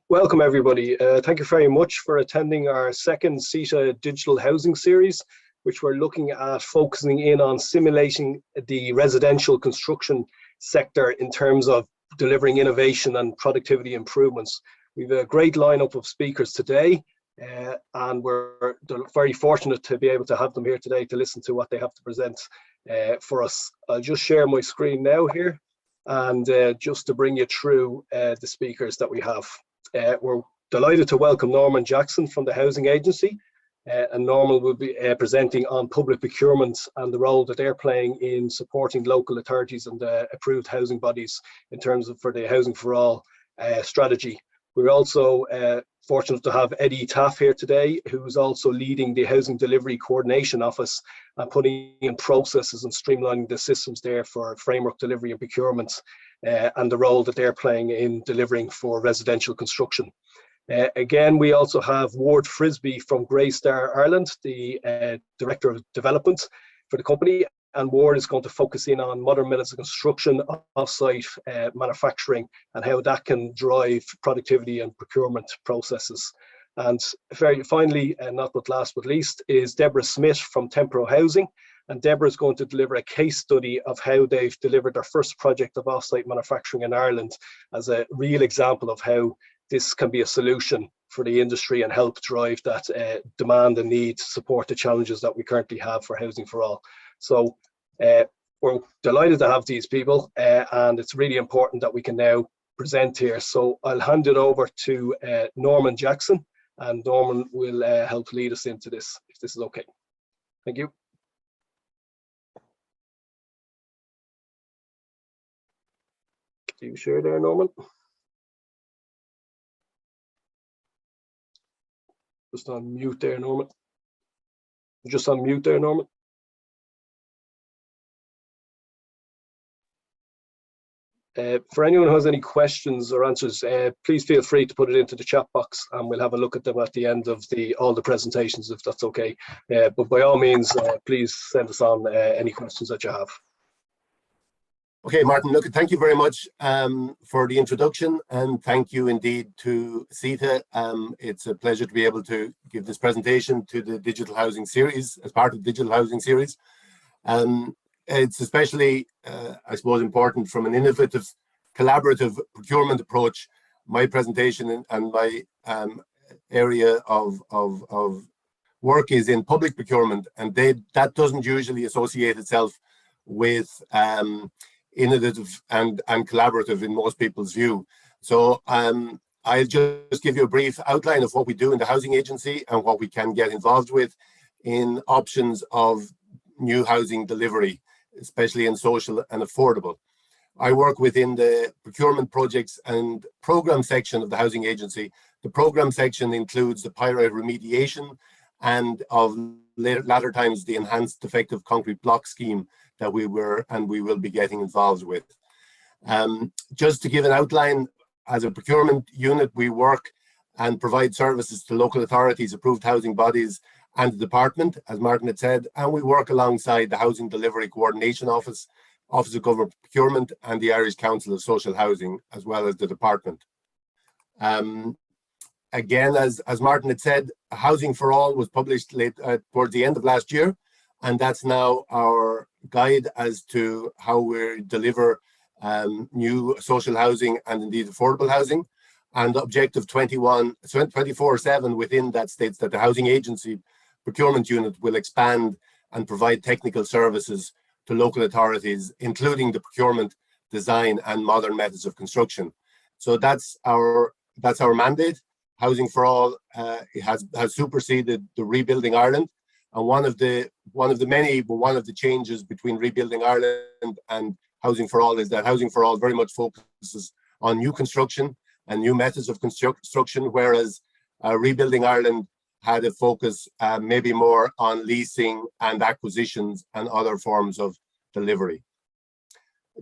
Welcome everybody. Thank you very much for attending our second CETA Digital Housing Series, which we're looking at focusing in on simulating the residential construction sector in terms of delivering innovation and productivity improvements. We've a great lineup of speakers today, and we're very fortunate to be able to have them here today to listen to what they have to present for us. I'll just share my screen now here, and just to bring you through the speakers that we have. We're delighted to welcome Norman Jackson from the Housing Agency, and Norman will be presenting on public procurement and the role that they're playing in supporting local authorities and approved housing bodies in terms of for the Housing for All strategy. We're also fortunate to have Eddie Taaffe here today, who's also leading the Housing Delivery Coordination Office and putting in processes and streamlining the systems there for framework delivery and procurement, and the role that they're playing in delivering for residential construction. Again, we also have Ward Frisby from Greystar Ireland, the Director of Development for the company, and Ward is going to focus in on modern methods of construction, off-site manufacturing, and how that can drive productivity and procurement processes. And very finally, and not but last but least, is Deborah Smith from Tempohousing. And Deborah is going to deliver a case study of how they've delivered their first project of off-site manufacturing in Ireland as a real example of how this can be a solution for the industry and help drive that demand and need to support the challenges that we currently have for Housing for All. So we're delighted to have these people, and it's really important that we can now present here. So I'll hand it over to Norman Jackson, and Norman will help lead us into this, if this is okay. Thank you. Do you share there, Norman? Just on mute there, Norman. Just on mute there, Norman. For anyone who has any questions or answers, please feel free to put it into the chat box, and we'll have a look at them at the end of all the presentations, if that's okay. But by all means, please send us on any questions that you have. Okay, Martin, look, thank you very much for the introduction, and thank you indeed to CETA. It's a pleasure to be able to give this presentation to the Digital Housing Series, as part of the Digital Housing Series. It's especially, I suppose, important from an innovative, collaborative procurement approach. My presentation and my area of work is in public procurement, and that doesn't usually associate itself with innovative and collaborative in most people's view. So I'll just give you a brief outline of what we do in the Housing Agency and what we can get involved with in options of new housing delivery, especially in social and affordable. I work within the procurement projects and program section of the Housing Agency. The program section includes the pyrite remediation and of latter times the enhanced effective concrete block scheme that we will be getting involved with. Just to give an outline, as a procurement unit, we work and provide services to local authorities, approved housing bodies, and the department, as Martin had said, and we work alongside the Housing Delivery Coordination Office, Office of Government Procurement, and the Irish Council of Social Housing, as well as the department. Again, as Martin had said, Housing for All was published towards the end of last year, and that's now our guide as to how we deliver new social housing and indeed affordable housing. And Objective 24/7 within that states that the Housing Agency Procurement Unit will expand and provide technical services to local authorities, including the procurement, design, and modern methods of construction. So that's our mandate. Housing for All has superseded the Rebuilding Ireland, and one of the changes between Rebuilding Ireland and Housing for All is that Housing for All very much focuses on new construction and new methods of construction, whereas Rebuilding Ireland had a focus maybe more on leasing and acquisitions and other forms of delivery.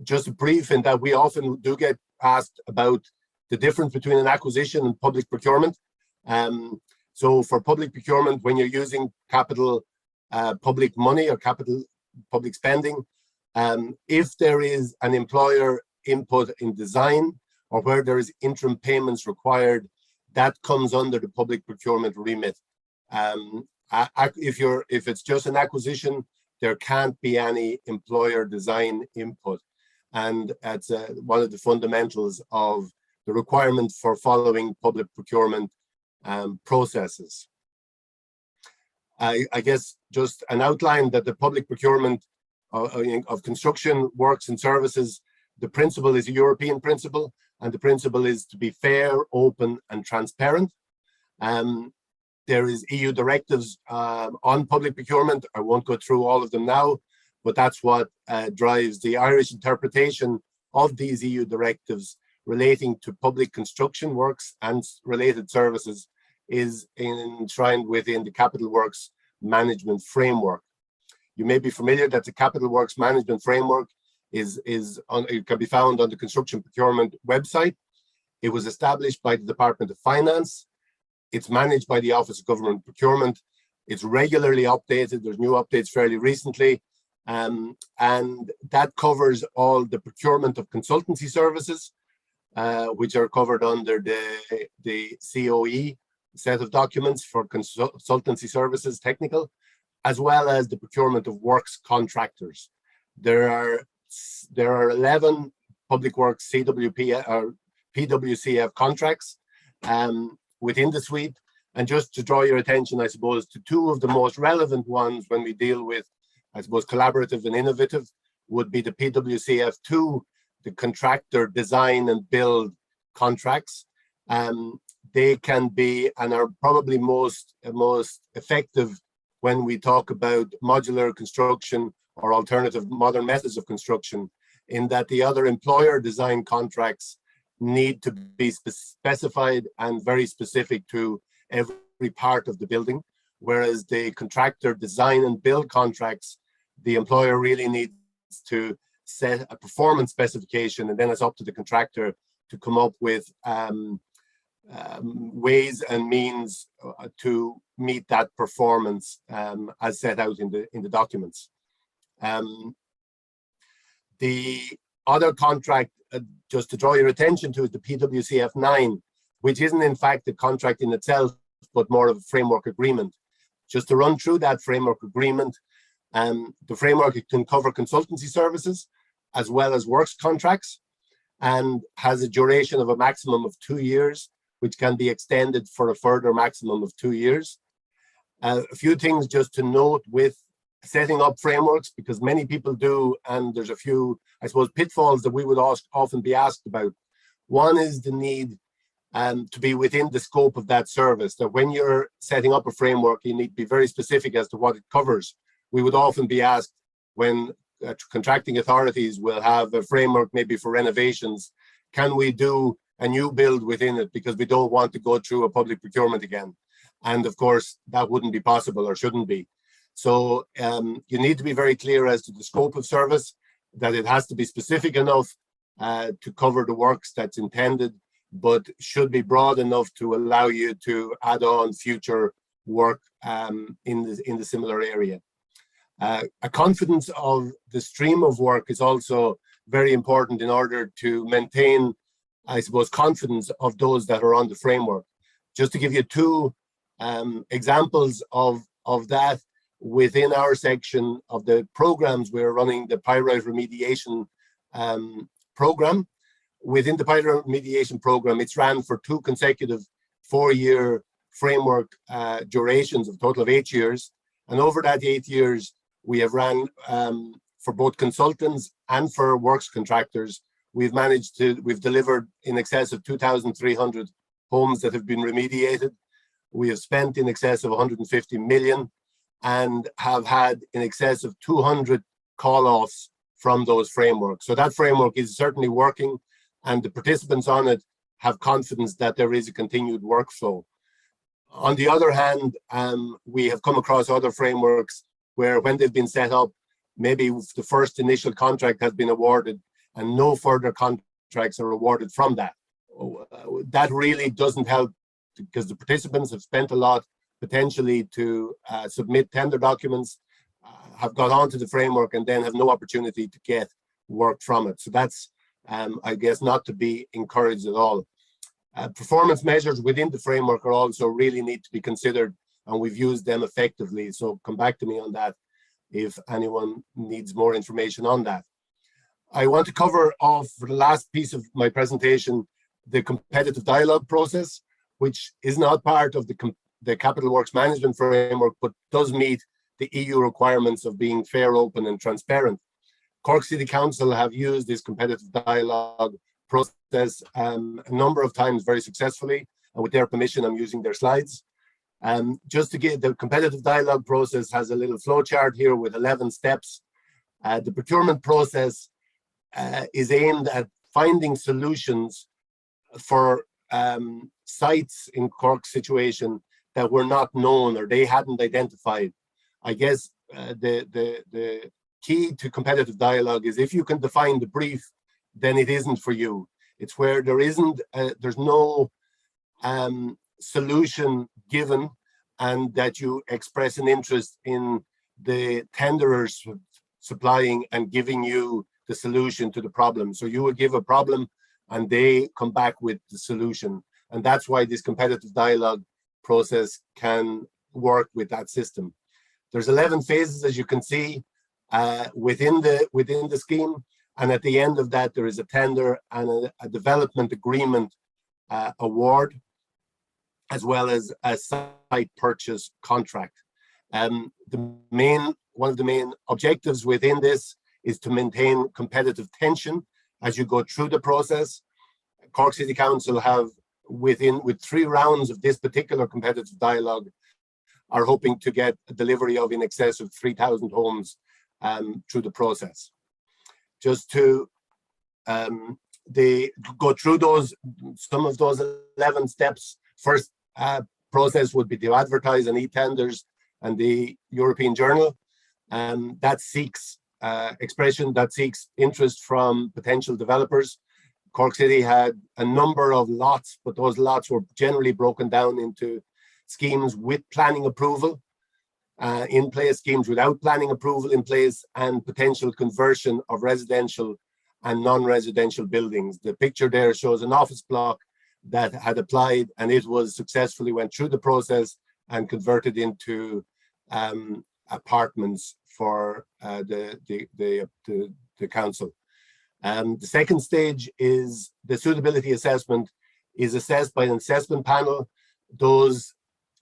Just a brief in that we often do get asked about the difference between an acquisition and public procurement. So for public procurement, when you're using capital public money or capital public spending, if there is an employer input in design or where there is interim payments required, that comes under the public procurement remit. If it's just an acquisition, there can't be any employer design input. And that's one of the fundamentals of the requirement for following public procurement processes. I guess just an outline that the public procurement of construction works and services, the principle is a European principle, and the principle is to be fair, open, and transparent. There is EU directives on public procurement. I won't go through all of them now, but that's what drives the Irish interpretation of these EU directives relating to public construction works and related services is enshrined within the Capital Works Management Framework. You may be familiar that the Capital Works Management Framework it can be found on the construction procurement website. It was established by the Department of Finance. It's managed by the Office of Government Procurement. It's regularly updated. There's new updates fairly recently. And that covers all the procurement of consultancy services, which are covered under the COE set of documents for consultancy services, technical, as well as the procurement of works contractors. There are 11 public works CWP or PWCF contracts within the suite. And just to draw your attention, I suppose, to two of the most relevant ones when we deal with, I suppose, collaborative and innovative would be the PWCF2, the contractor design and build contracts. They can be and are probably most effective when we talk about modular construction or alternative modern methods of construction, in that the other employer design contracts need to be specified and very specific to every part of the building, whereas the contractor design and build contracts, the employer really needs to set a performance specification, and then it's up to the contractor to come up with ways and means to meet that performance as set out in the documents. The other contract, just to draw your attention to, is the PWCF9, which isn't in fact a contract in itself, but more of a framework agreement. Just to run through that framework agreement, the framework can cover consultancy services as well as works contracts, and has a duration of a maximum of 2 years, which can be extended for a further maximum of 2 years. A few things just to note with setting up frameworks, because many people do, and there's a few, I suppose, pitfalls that we would often be asked about. One is the need to be within the scope of that service, that when you're setting up a framework, you need to be very specific as to what it covers. We would often be asked when contracting authorities will have a framework maybe for renovations, can we do a new build within it because we don't want to go through a public procurement again? And of course, that wouldn't be possible or shouldn't be. So you need to be very clear as to the scope of service, that it has to be specific enough to cover the works that's intended, but should be broad enough to allow you to add on future work in the similar area. A confidence of the stream of work is also very important in order to maintain, I suppose, confidence of those that are on the framework. Just to give you two examples of that, within our section of the programs, we're running the pyrite remediation program. Within the pyrite remediation program, it's ran for 2 consecutive 4-year framework durations of a total of 8 years. And over that 8 years, we have ran for both consultants and for works contractors. We've delivered in excess of 2,300 homes that have been remediated. We have spent in excess of 150 million and have had in excess of 200 call-offs from those frameworks. So that framework is certainly working, and the participants on it have confidence that there is a continued workflow. On the other hand, we have come across other frameworks where, when they've been set up, maybe the first initial contract has been awarded and no further contracts are awarded from that. That really doesn't help, because the participants have spent a lot potentially to submit tender documents, have got onto the framework, and then have no opportunity to get work from it. So that's I guess not to be encouraged at all. Performance measures within the framework are also really need to be considered, and we've used them effectively. So come back to me on that if anyone needs more information on that. I want to cover off for the last piece of my presentation the competitive dialogue process, which is not part of the Capital Works Management Framework, but does meet the EU requirements of being fair, open and transparent. Cork City Council have used this competitive dialogue process a number of times very successfully, and with their permission I'm using their slides. Just to get the competitive dialogue process has a little flow chart here with 11 steps. The procurement process is aimed at finding solutions for sites in Cork's situation that were not known or they hadn't identified. I guess the key to competitive dialogue is if you can define the brief, then it isn't for you. It's where there isn't, there's no solution given, and that you express an interest in the tenderers supplying and giving you the solution to the problem. So you will give a problem and they come back with the solution. And that's why this competitive dialogue process can work with that system. There's 11 phases, as you can see, within the scheme. And at the end of that, there is a tender and a development agreement award, as well as a site purchase contract. One of the main objectives within this is to maintain competitive tension as you go through the process. Cork City Council have, with 3 rounds of this particular competitive dialogue, are hoping to get a delivery of in excess of 3,000 homes through the process. Just to they go through some of those 11 steps. First process would be to advertise on e-tenders and the European Journal, and that seeks interest from potential developers. Cork City had a number of lots, but those lots were generally broken down into schemes with planning approval in place, schemes without planning approval in place, and potential conversion of residential and non-residential buildings. The picture there shows an office block that had applied, and it was successfully went through the process and converted into apartments for the council. The second stage is the suitability assessment is assessed by an assessment panel. Those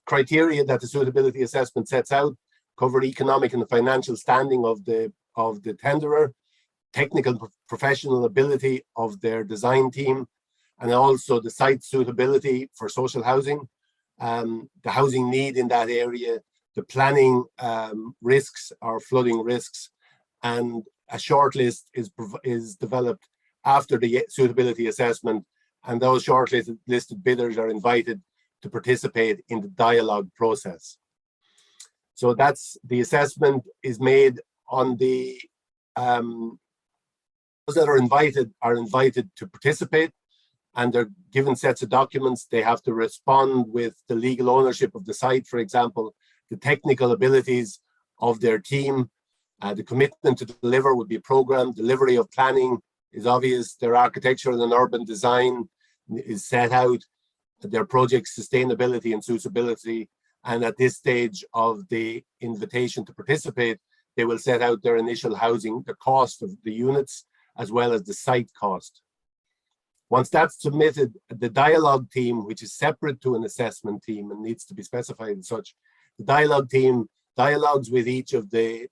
criteria that the suitability assessment sets out cover economic and financial standing of the tenderer, technical professional ability of their design team, and also the site suitability for social housing, the housing need in that area, the planning risks or flooding risks, and a shortlist is developed after the suitability assessment, and those shortlisted bidders are invited to participate in the dialogue process. So that's the assessment is made on the those that are invited to participate, and they're given sets of documents. They have to respond with the legal ownership of the site, for example, the technical abilities of their team, the commitment to deliver would be programmed, delivery of planning is obvious, their architectural and urban design is set out, their project sustainability and suitability, and at this stage of the invitation to participate, they will set out their initial housing, the cost of the units, as well as the site cost. Once that's submitted, the dialogue team, which is separate to an assessment team and needs to be specified as such, the dialogue team dialogues with each of the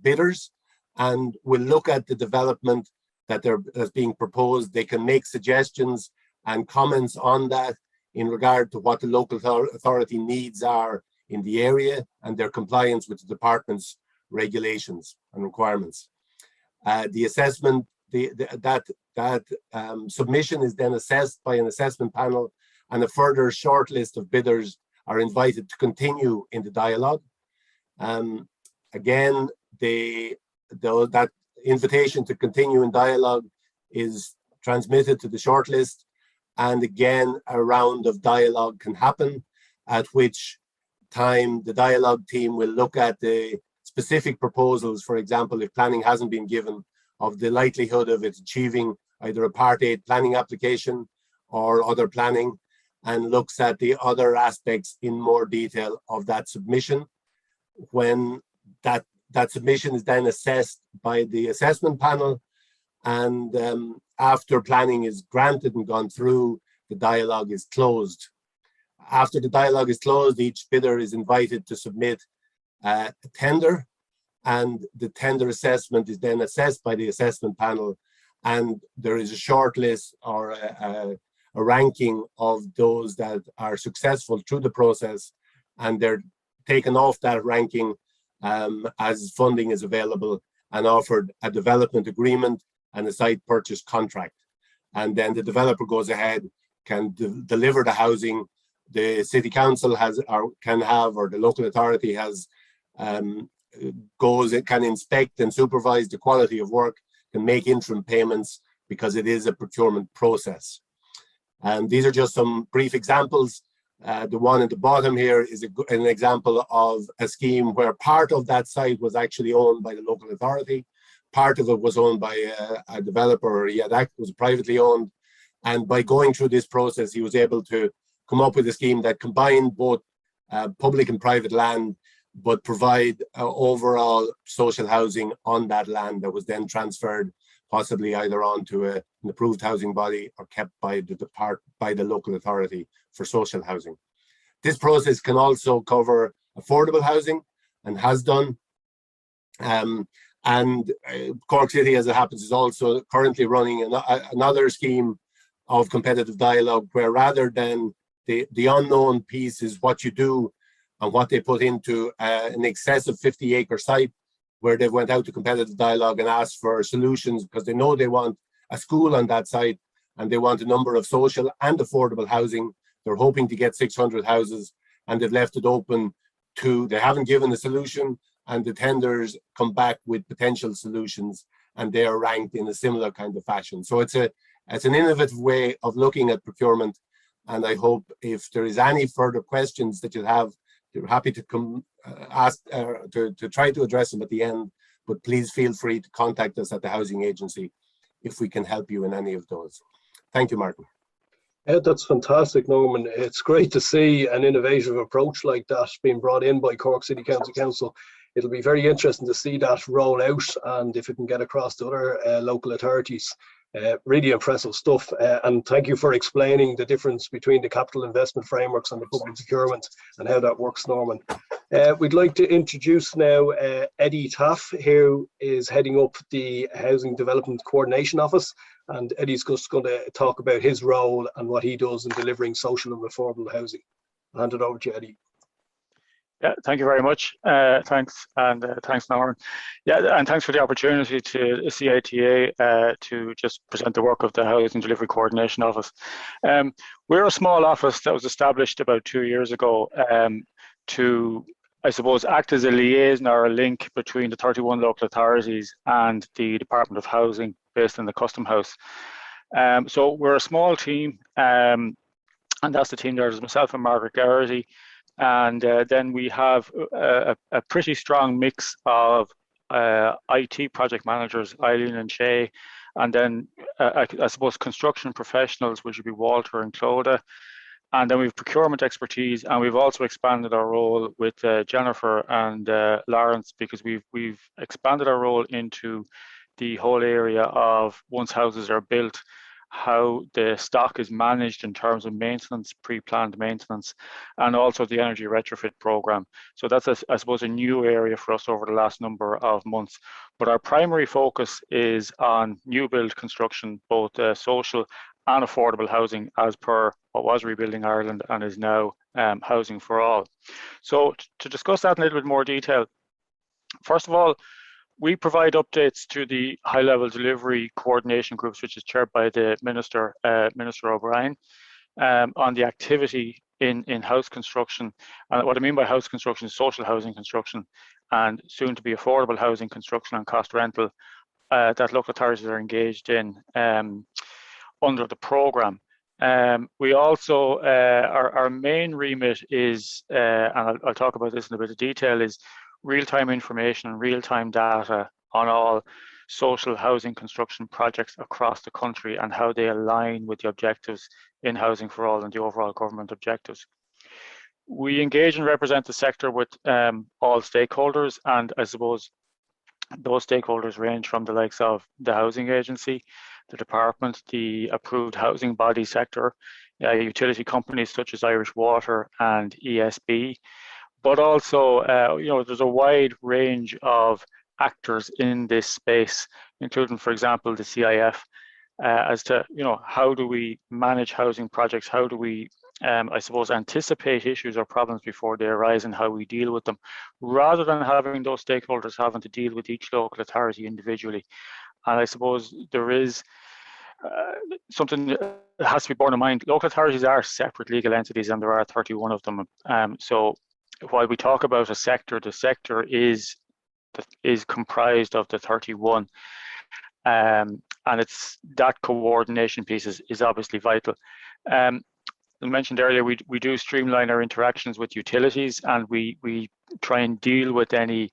bidders and will look at the development that's being proposed. They can make suggestions and comments on that in regard to what the local authority needs are in the area and their compliance with the department's regulations and requirements. The assessment, that submission is then assessed by an assessment panel, and a further short list of bidders are invited to continue in the dialogue. Again, that invitation to continue in dialogue is transmitted to the shortlist, and again a round of dialogue can happen, at which time the dialogue team will look at the specific proposals. For example, if planning hasn't been given, of the likelihood of it achieving either a Part 8 planning application or other planning, and looks at the other aspects in more detail of that submission. When that submission is then assessed by the assessment panel, and after planning is granted and gone through, the dialogue is closed. After the dialogue is closed, each bidder is invited to submit a tender, and the tender assessment is then assessed by the assessment panel, and there is a short list or a ranking of those that are successful through the process, and they're taken off that ranking as funding is available and offered a development agreement and a site purchase contract. And then the developer goes ahead, can deliver the housing. The city council has or the local authority has can inspect and supervise the quality of work, can make interim payments because it is a procurement process. And these are just some brief examples. The one at the bottom here is an example of a scheme where part of that site was actually owned by the local authority. Part of it was owned by a developer, or that was privately owned. And by going through this process, he was able to come up with a scheme that combined both public and private land, but provide overall social housing on that land that was then transferred possibly either onto an approved housing body or kept by the local authority for social housing. This process can also cover affordable housing and has done. Cork City, as it happens, is also currently running another scheme of competitive dialogue where rather than the unknown piece is what you do and what they put into an excess of 50-acre site, where they went out to competitive dialogue and asked for solutions because they know they want a school on that site and they want a number of social and affordable housing. They're hoping to get 600 houses, and they've left it open to, they haven't given a solution, and the tenders come back with potential solutions, and they are ranked in a similar kind of fashion. So it's an innovative way of looking at procurement, and I hope if there is any further questions that you have, you're happy to come ask to try to address them at the end, but please feel free to contact us at the housing agency if we can help you in any of those. Thank you, Martin. Yeah, that's fantastic, Norman. It's great to see an innovative approach like that being brought in by Cork City Council. It'll be very interesting to see that roll out, and if it can get across to other local authorities. Really impressive stuff, and thank you for explaining the difference between the capital investment frameworks and the public procurement and how that works, Norman. We'd like to introduce now Eddie Taaffe, who is heading up the Housing Development Coordination Office, and Eddie's just going to talk about his role and what he does in delivering social and affordable housing. I'll hand it over to you, Eddie. Yeah, thank you very much. Thanks, and thanks, Norman. Yeah, and thanks for the opportunity to CATA to just present the work of the Housing Delivery Coordination Office. We're a small office that was established about 2 years ago to, I suppose, act as a liaison or a link between the 31 local authorities and the Department of Housing based in the Custom House. So we're a small team, and that's the team. There's myself and Margaret Garrity. And then we have a pretty strong mix of IT project managers, Eileen and Shay, and then I suppose construction professionals, which would be Walter and Clodagh. And then we've procurement expertise, and we've also expanded our role with Jennifer and Lawrence, because we've expanded our role into the whole area of, once houses are built, how the stock is managed in terms of maintenance, pre-planned maintenance, and also the energy retrofit program. So that's, I suppose, a new area for us over the last number of months. But our primary focus is on new build construction, both social and affordable housing, as per what was Rebuilding Ireland and is now Housing for All. So to discuss that in a little bit more detail, first of all, we provide updates to the high-level delivery coordination groups, which is chaired by the Minister, Minister O'Brien, on the activity in house construction. And what I mean by house construction is social housing construction, and soon to be affordable housing construction and cost rental that local authorities are engaged in under the programme. We also, our main remit is, and I'll talk about this in a bit of detail, is real-time information and real-time data on all social housing construction projects across the country and how they align with the objectives in Housing for All and the overall government objectives. We engage and represent the sector with all stakeholders, and I suppose those stakeholders range from the likes of the housing agency, the department, the approved housing body sector, utility companies such as Irish Water and ESB, but also there's a wide range of actors in this space, including, for example, the CIF, as to how do we manage housing projects, how do we I suppose anticipate issues or problems before they arise and how we deal with them, rather than having those stakeholders having to deal with each local authority individually. And I suppose there is something that has to be borne in mind. Local authorities are separate legal entities, and there are 31 of them. So while we talk about a sector, the sector is comprised of the 31. And it's that coordination piece is obviously vital. As mentioned earlier, we do streamline our interactions with utilities, and we try and deal with any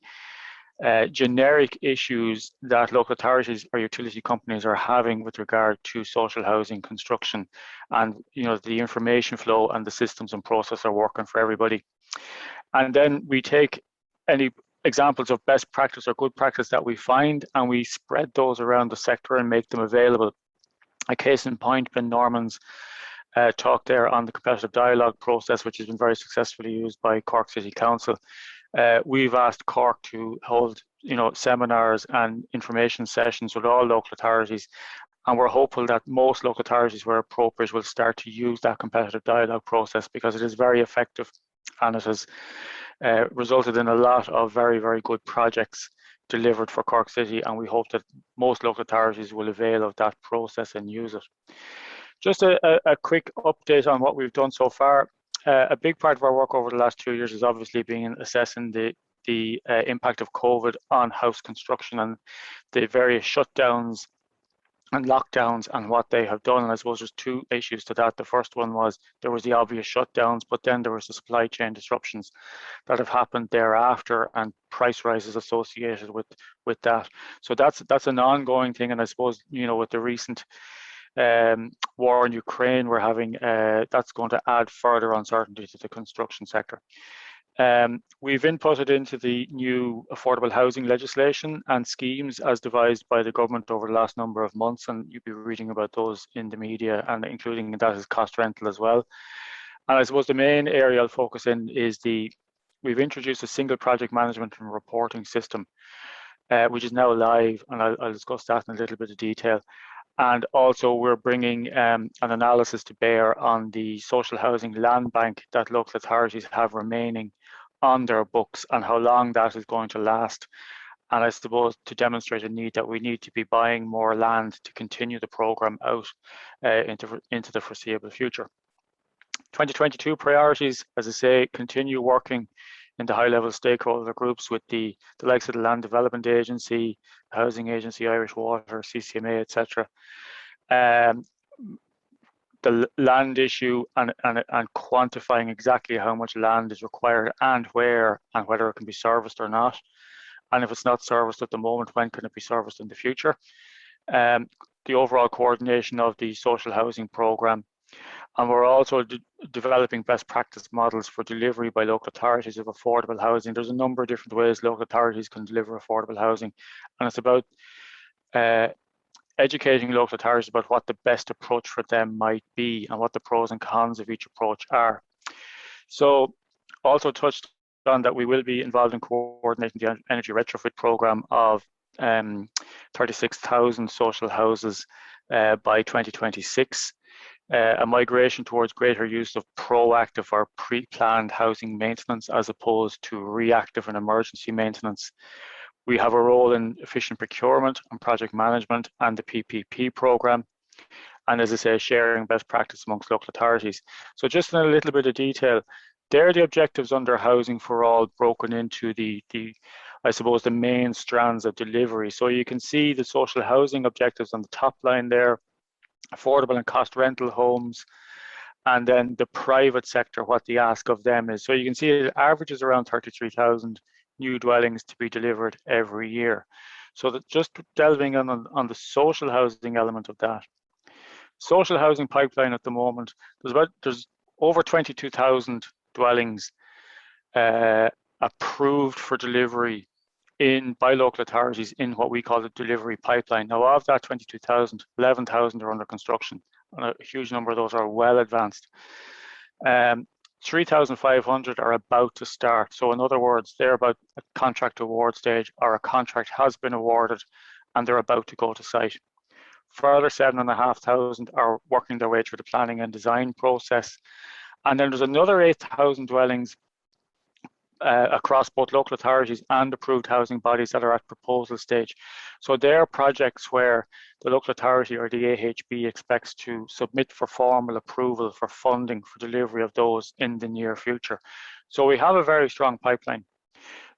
generic issues that local authorities or utility companies are having with regard to social housing construction, and the information flow and the systems and process are working for everybody. And then we take any examples of best practice or good practice that we find, and we spread those around the sector and make them available. A case in point, Ben Norman's talk there on the competitive dialogue process, which has been very successfully used by Cork City Council. We've asked Cork to hold seminars and information sessions with all local authorities, and we're hopeful that most local authorities, where appropriate, will start to use that competitive dialogue process, because it is very effective and it has resulted in a lot of very, very good projects delivered for Cork City, and we hope that most local authorities will avail of that process and use it. Just a quick update on what we've done so far. A big part of our work over the last 2 years has obviously been assessing the impact of COVID on house construction and the various shutdowns and lockdowns and what they have done. And I suppose there's two issues to that. The first one was there was the obvious shutdowns, but then there was the supply chain disruptions that have happened thereafter and price rises associated with that. So that's an ongoing thing. And I suppose, with the recent war in Ukraine, we're having that's going to add further uncertainty to the construction sector. We've inputted into the new affordable housing legislation and schemes as devised by the government over the last number of months, and you'll be reading about those in the media, and including that is cost rental as well. And I suppose the main area I'll focus in is we've introduced a single project management and reporting system, which is now live, and I'll discuss that in a little bit of detail. And also we're bringing an analysis to bear on the social housing land bank that local authorities have remaining on their books and how long that is going to last. And I suppose to demonstrate a need that we need to be buying more land to continue the programme out into the foreseeable future. 2022 priorities, as I say, continue working in the high-level stakeholder groups with the likes of the Land Development Agency, Housing Agency, Irish Water, CCMA, etc. The land issue and quantifying exactly how much land is required and where, and whether it can be serviced or not. And if it's not serviced at the moment, when can it be serviced in the future? The overall coordination of the social housing programme. And we're also developing best practice models for delivery by local authorities of affordable housing. There's a number of different ways local authorities can deliver affordable housing, and it's about educating local authorities about what the best approach for them might be and what the pros and cons of each approach are. So also touched on that we will be involved in coordinating the energy retrofit programme of 36,000 social houses by 2026. A migration towards greater use of proactive or pre-planned housing maintenance as opposed to reactive and emergency maintenance. We have a role in efficient procurement and project management and the PPP programme. And as I say, sharing best practice amongst local authorities. So just in a little bit of detail, there are the objectives under Housing for All broken into the I suppose the main strands of delivery. So you can see the social housing objectives on the top line there, affordable and cost rental homes, and then the private sector, what the ask of them is. So you can see it averages around 33,000 new dwellings to be delivered every year. So that just delving in on the social housing element of that. Social housing pipeline at the moment, there's over 22,000 dwellings approved for delivery by local authorities in what we call the delivery pipeline. Now, of that 22,000, 11,000 are under construction, and a huge number of those are well advanced. 3,500 are about to start. So in other words, they're about a contract award stage, or a contract has been awarded and they're about to go to site. Further 7,500 are working their way through the planning and design process. And then there's another 8,000 dwellings across both local authorities and approved housing bodies that are at proposal stage. So they're projects where the local authority or the AHB expects to submit for formal approval for funding for delivery of those in the near future. So we have a very strong pipeline.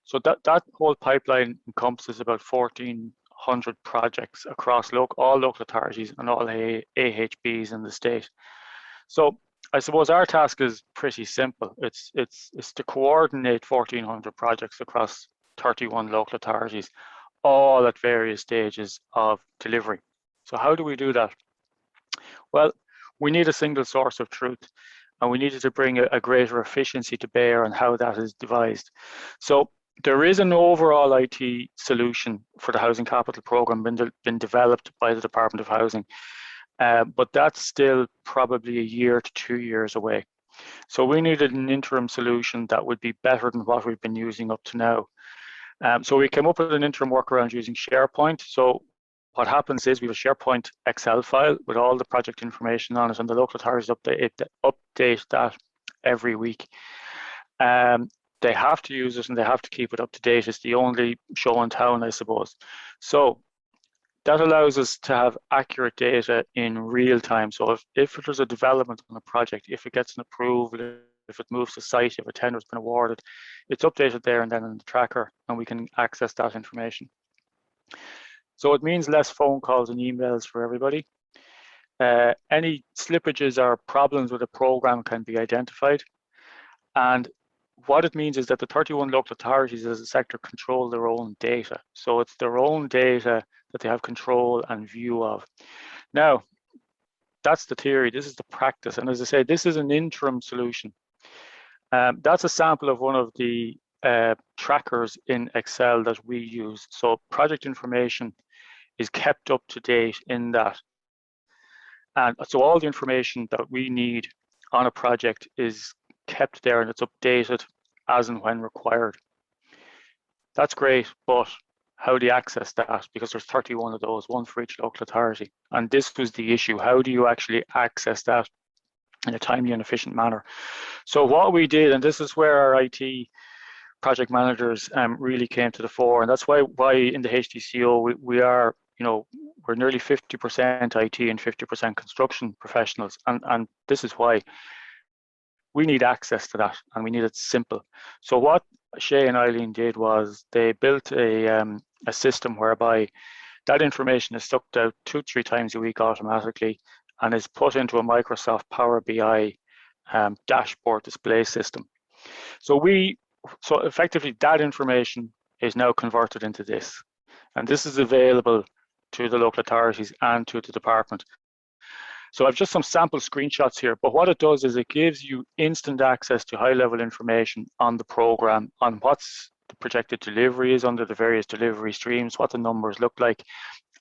So that whole pipeline encompasses about 1,400 projects across all local authorities and all AHBs in the state. So I suppose our task is pretty simple. It's to coordinate 1,400 projects across 31 local authorities, all at various stages of delivery. So how do we do that? Well, we need a single source of truth, and we needed to bring a greater efficiency to bear on how that is devised. So there is an overall IT solution for the Housing Capital Programme been developed by the Department of Housing. But that's still probably a year to 2 years away. So we needed an interim solution that would be better than what we've been using up to now. So we came up with an interim workaround using SharePoint. So what happens is we have a SharePoint Excel file with all the project information on it, and the local authorities update that every week. They have to use it and they have to keep it up to date. It's the only show in town, I suppose. So that allows us to have accurate data in real time. So if there's a development on a project, if it gets an approval, if it moves to site, if a tender has been awarded, it's updated there and then in the tracker, and we can access that information. So it means less phone calls and emails for everybody. Any slippages or problems with the program can be identified. And what it means is that the 31 local authorities as a sector control their own data. So it's their own data that they have control and view of. Now, that's the theory, this is the practice. And as I say, this is an interim solution. That's a sample of one of the trackers in Excel that we use. So project information is kept up to date in that. And so all the information that we need on a project is kept there and it's updated as and when required. That's great, but how do you access that? Because there's 31 of those, one for each local authority. And this was the issue. How do you actually access that in a timely and efficient manner? So what we did, and this is where our IT project managers really came to the fore, and that's why in the HDCO we are, we're nearly 50% IT and 50% construction professionals, and this is why we need access to that, and we need it simple. So what Shay and Eileen did was they built a system whereby that information is sucked out 2-3 times a week automatically and is put into a Microsoft Power BI dashboard display system. So effectively that information is now converted into this, and this is available to the local authorities and to the department. So I've just some sample screenshots here, but what it does is it gives you instant access to high-level information on the program, on what's the projected delivery is under the various delivery streams, what the numbers look like,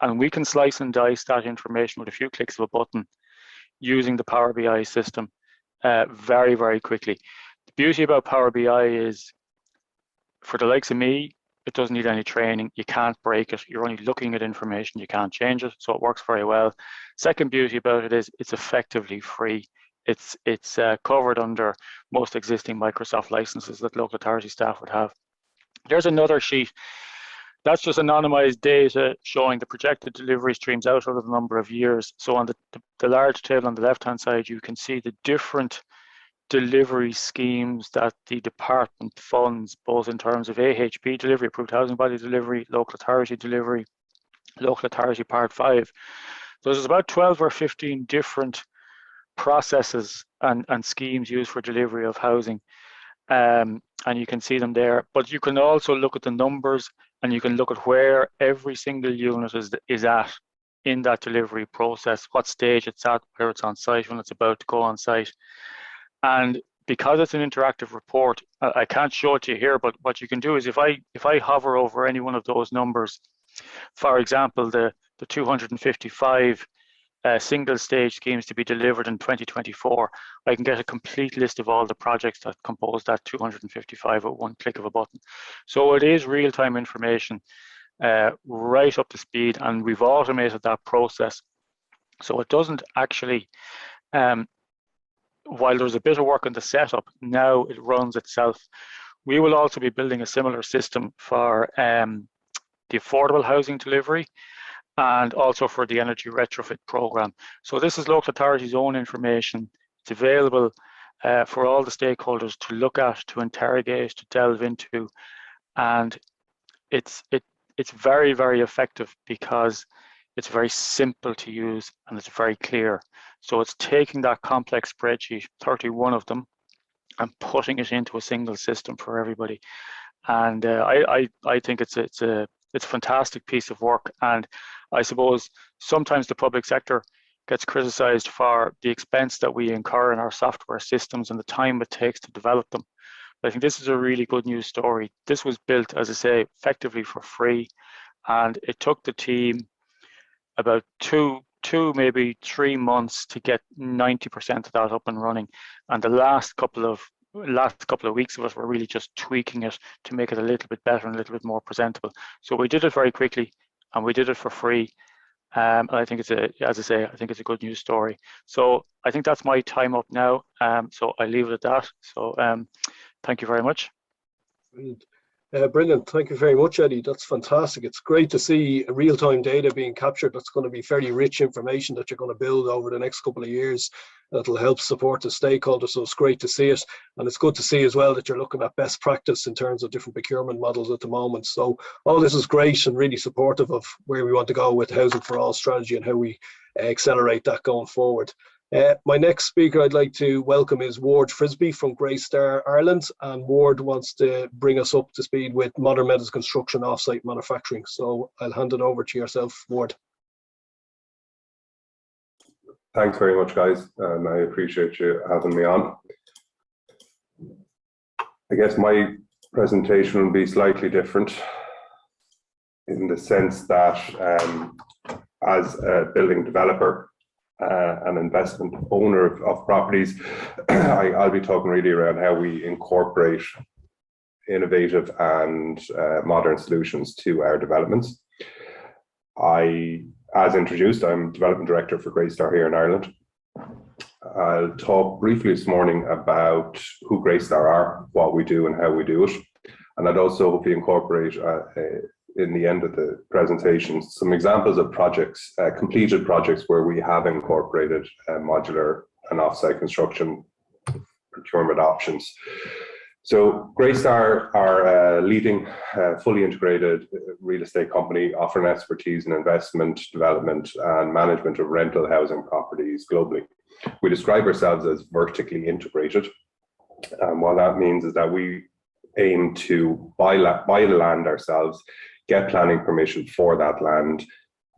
and we can slice and dice that information with a few clicks of a button using the Power BI system very, very quickly. The beauty about Power BI is, for the likes of me, it doesn't need any training. You can't break it. You're only looking at information. You can't change it. So it works very well. Second beauty about it is it's effectively free. It's covered under most existing Microsoft licenses that local authority staff would have. There's another sheet. That's just anonymized data showing the projected delivery streams out over the number of years. So on the large table on the left-hand side, you can see the different delivery schemes that the department funds, both in terms of AHB delivery, approved housing body delivery, local authority delivery, local authority part 5. So there's about 12 or 15 different processes and schemes used for delivery of housing, and you can see them there. But you can also look at the numbers and you can look at where every single unit is at in that delivery process, what stage it's at, whether it's on site, when it's about to go on site. And because it's an interactive report, I can't show it to you here, but what you can do is if I hover over any one of those numbers, for example, the 255 single stage schemes to be delivered in 2024, I can get a complete list of all the projects that compose that 255 at one click of a button. So it is real-time information, right up to speed, and we've automated that process. So it doesn't actually, while there's a bit of work on the setup, now it runs itself. We will also be building a similar system for the affordable housing delivery and also for the energy retrofit program. So this is local authorities' own information. It's available for all the stakeholders to look at, to interrogate, to delve into, and it's very, very effective because it's very simple to use and it's very clear. So it's taking that complex spreadsheet, 31 of them, and putting it into a single system for everybody. And I think it's a fantastic piece of work. And I suppose sometimes the public sector gets criticized for the expense that we incur in our software systems and the time it takes to develop them. But I think this is a really good news story. This was built, as I say, effectively for free, and it took the team about two, maybe 3 months to get 90% of that up and running. And the last couple of weeks of it were really just tweaking it to make it a little bit better and a little bit more presentable. So we did it very quickly, and we did it for free. And I think as I say, I think it's a good news story. So I think that's my time up now. So I leave it at that. So thank you very much. Brilliant. Brilliant. Thank you very much, Eddie. That's fantastic. It's great to see real-time data being captured. That's going to be very rich information that you're going to build over the next couple of years. That'll help support the stakeholders. So it's great to see it. And it's good to see as well that you're looking at best practice in terms of different procurement models at the moment. So all this is great and really supportive of where we want to go with Housing for All strategy and how we accelerate that going forward. My next speaker I'd like to welcome is Ward Frisby from Greystar, Ireland, and Ward wants to bring us up to speed with modern methods construction offsite manufacturing. So I'll hand it over to yourself, Ward. Thanks very much, guys, and I appreciate you having me on. I guess my presentation will be slightly different in the sense that as a building developer, an investment owner of properties, I'll be talking really around how we incorporate innovative and modern solutions to our developments. As introduced, I'm Development Director for Greystar here in Ireland. I'll talk briefly this morning about who Greystar are, what we do and how we do it. And I'd also hopefully incorporate in the end of the presentation some examples of projects, completed projects where we have incorporated modular and offsite construction procurement options. So Greystar are a leading fully integrated real estate company offering expertise in investment, development and management of rental housing properties globally. We describe ourselves as vertically integrated. What that means is that we aim to buy the land ourselves, get planning permission for that land,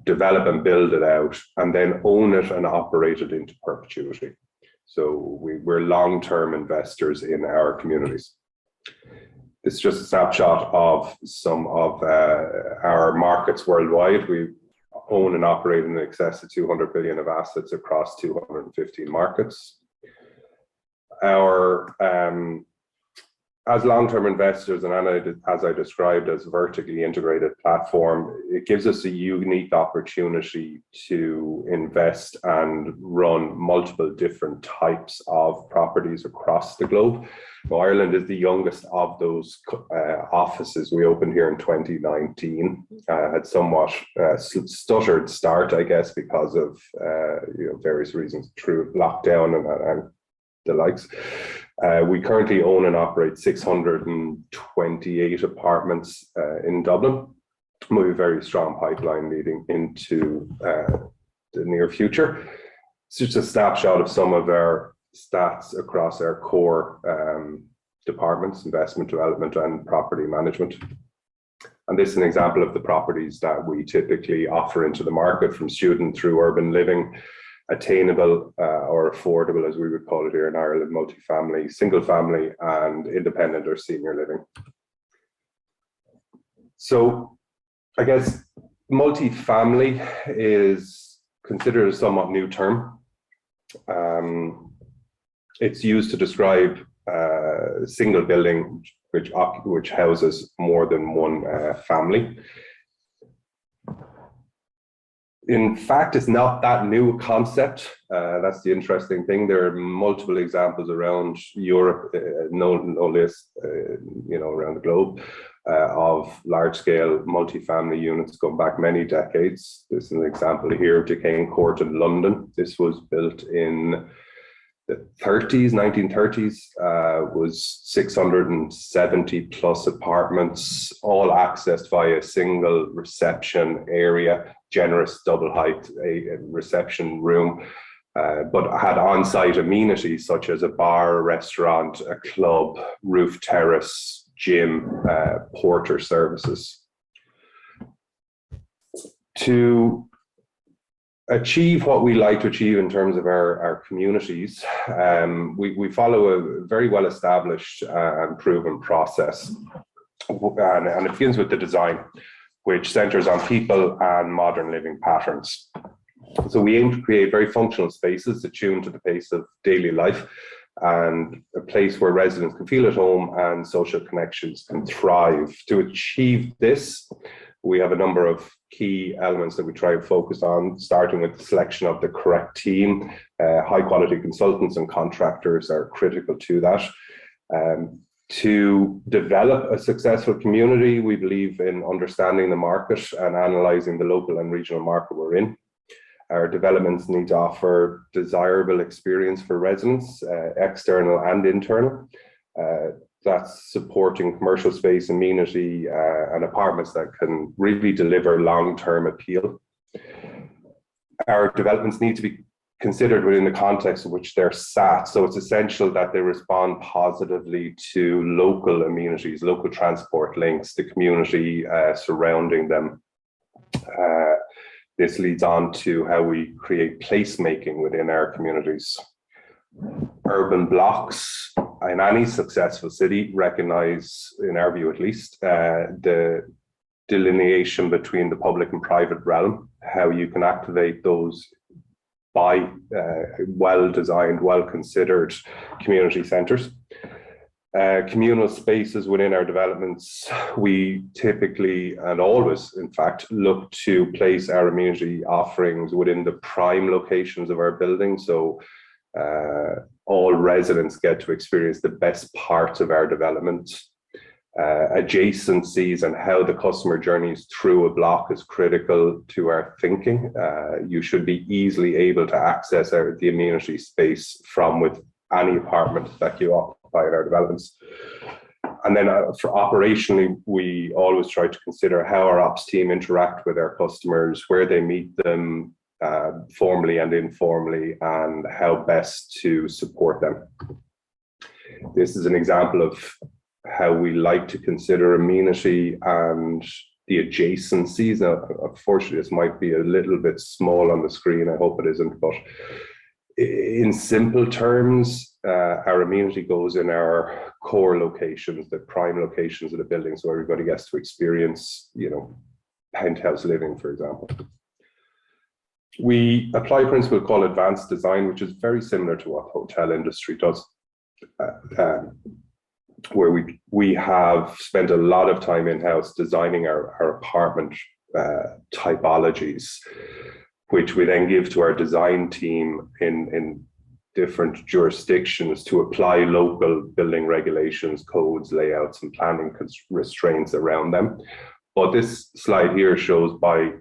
develop and build it out, and then own it and operate it into perpetuity. So we're long-term investors in our communities. This is just a snapshot of some of our markets worldwide. We own and operate in excess of 200 billion of assets across 215 markets. Our as long-term investors, and as I described as a vertically integrated platform, it gives us a unique opportunity to invest and run multiple different types of properties across the globe. Now, Ireland is the youngest of those offices. We opened here in 2019, had somewhat stuttered start, I guess, because of various reasons through lockdown and the likes. We currently own and operate 628 apartments in Dublin. We have a very strong pipeline leading into the near future. It's just a snapshot of some of our stats across our core departments: investment, development and property management. And this is an example of the properties that we typically offer into the market, from student through urban living, attainable or affordable, as we would call it here in Ireland, multifamily, single family, and independent or senior living. So I guess multifamily is considered a somewhat new term. It's used to describe a single building which houses more than one family. In fact, it's not that new a concept. That's the interesting thing. There are multiple examples around Europe, no less, around the globe, of large-scale multifamily units going back many decades. This is an example here of Decaying Court in London. This was built in the 1930s, was 670 plus apartments, all accessed via a single reception area, generous double height, a reception room, but had on-site amenities such as a bar, a restaurant, a club, roof terrace, gym, porter services. To achieve what we like to achieve in terms of our communities, we follow a very well established and proven process. And it begins with the design, which centers on people and modern living patterns. So we aim to create very functional spaces attuned to the pace of daily life, and a place where residents can feel at home and social connections can thrive. To achieve this, we have a number of key elements that we try to focus on, starting with the selection of the correct team. High quality consultants and contractors are critical to that. To develop a successful community, we believe in understanding the market and analysing the local and regional market we're in. Our developments need to offer desirable experience for residents, external and internal. That's supporting commercial space, amenity, and apartments that can really deliver long-term appeal. Our developments need to be considered within the context in which they're sat. So it's essential that they respond positively to local amenities, local transport links, the community surrounding them. This leads on to how we create placemaking within our communities. Urban blocks in any successful city recognize, in our view at least, the delineation between the public and private realm, how you can activate those by well-designed, well-considered community centres. Communal spaces within our developments, we typically and always, in fact, look to place our amenity offerings within the prime locations of our building. So all residents get to experience the best parts of our development. Adjacencies and how the customer journeys through a block is critical to our thinking. You should be easily able to access the amenity space from with any apartment that you occupy in our developments. And then for operationally, we always try to consider how our ops team interact with our customers, where they meet them formally and informally, and how best to support them. This is an example of how we like to consider amenity and the adjacencies. Now, unfortunately, this might be a little bit small on the screen. I hope it isn't, but in simple terms, our amenity goes in our core locations, the prime locations of the building, so everybody gets to experience, penthouse living, for example. We apply a principle called advanced design, which is very similar to what the hotel industry does, where we have spent a lot of time in-house designing our apartment typologies, which we then give to our design team in different jurisdictions to apply local building regulations, codes, layouts, and planning restraints around them. But this slide here shows by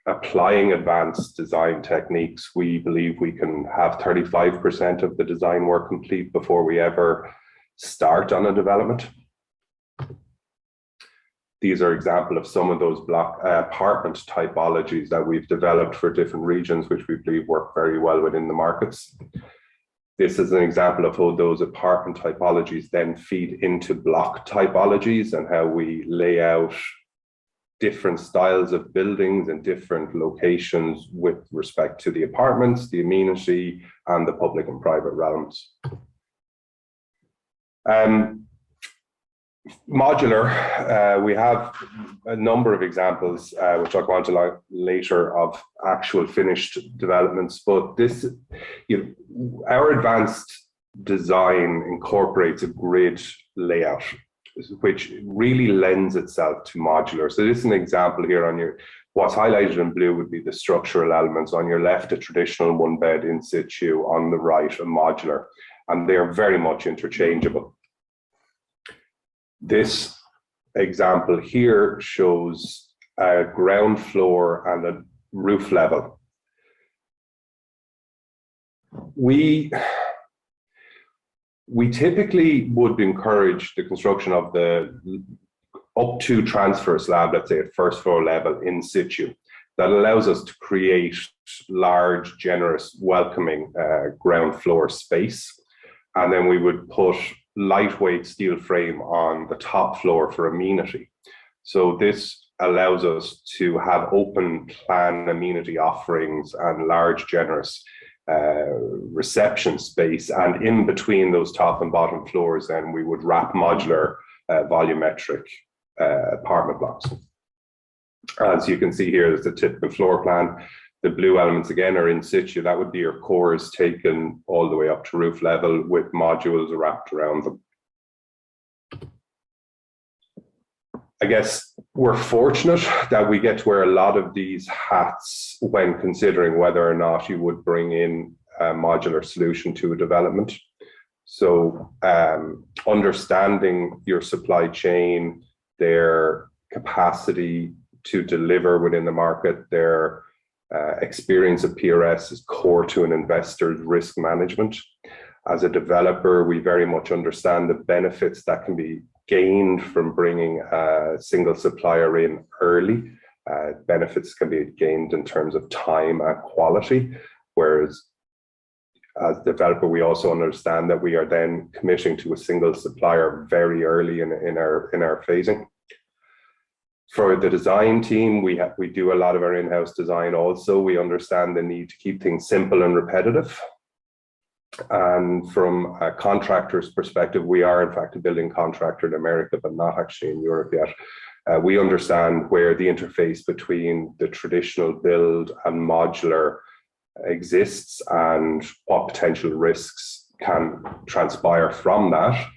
applying advanced design techniques, we believe we can have 35% of the design work complete before we ever start on a development. These are examples of some of those block apartment typologies that we've developed for different regions, which we believe work very well within the markets. This is an example of how those apartment typologies then feed into block typologies and how we lay out different styles of buildings in different locations with respect to the apartments, the amenity, and the public and private realms. Modular, we have a number of examples, which I'll go on to later, of actual finished developments, but this, our advanced design incorporates a grid layout, which really lends itself to modular. So this is an example here on what's highlighted in blue would be the structural elements. On your left, a traditional one bed in situ, on the right, a modular, and they are very much interchangeable. This example here shows a ground floor and a roof level. We typically would encourage the construction of the up to transfer slab, let's say at first floor level in situ. That allows us to create large, generous, welcoming ground floor space. And then we would put lightweight steel frame on the top floor for amenity. So this allows us to have open plan amenity offerings and large, generous reception space. And in between those top and bottom floors, then we would wrap modular volumetric apartment blocks. As you can see here, there's a typical floor plan. The blue elements again are in situ. That would be your cores taken all the way up to roof level with modules wrapped around them. I guess we're fortunate that we get to wear a lot of these hats when considering whether or not you would bring in a modular solution to a development. So understanding your supply chain, their capacity to deliver within the market, their experience of PRS is core to an investor's risk management. As a developer, we very much understand the benefits that can be gained from bringing a single supplier in early. Benefits can be gained in terms of time and quality, whereas as a developer, we also understand that we are then committing to a single supplier very early in our phasing. For the design team, we do a lot of our in-house design also. We understand the need to keep things simple and repetitive. And from a contractor's perspective, we are in fact a building contractor in America, but not actually in Europe yet. We understand where the interface between the traditional build and modular exists and what potential risks can transpire from that.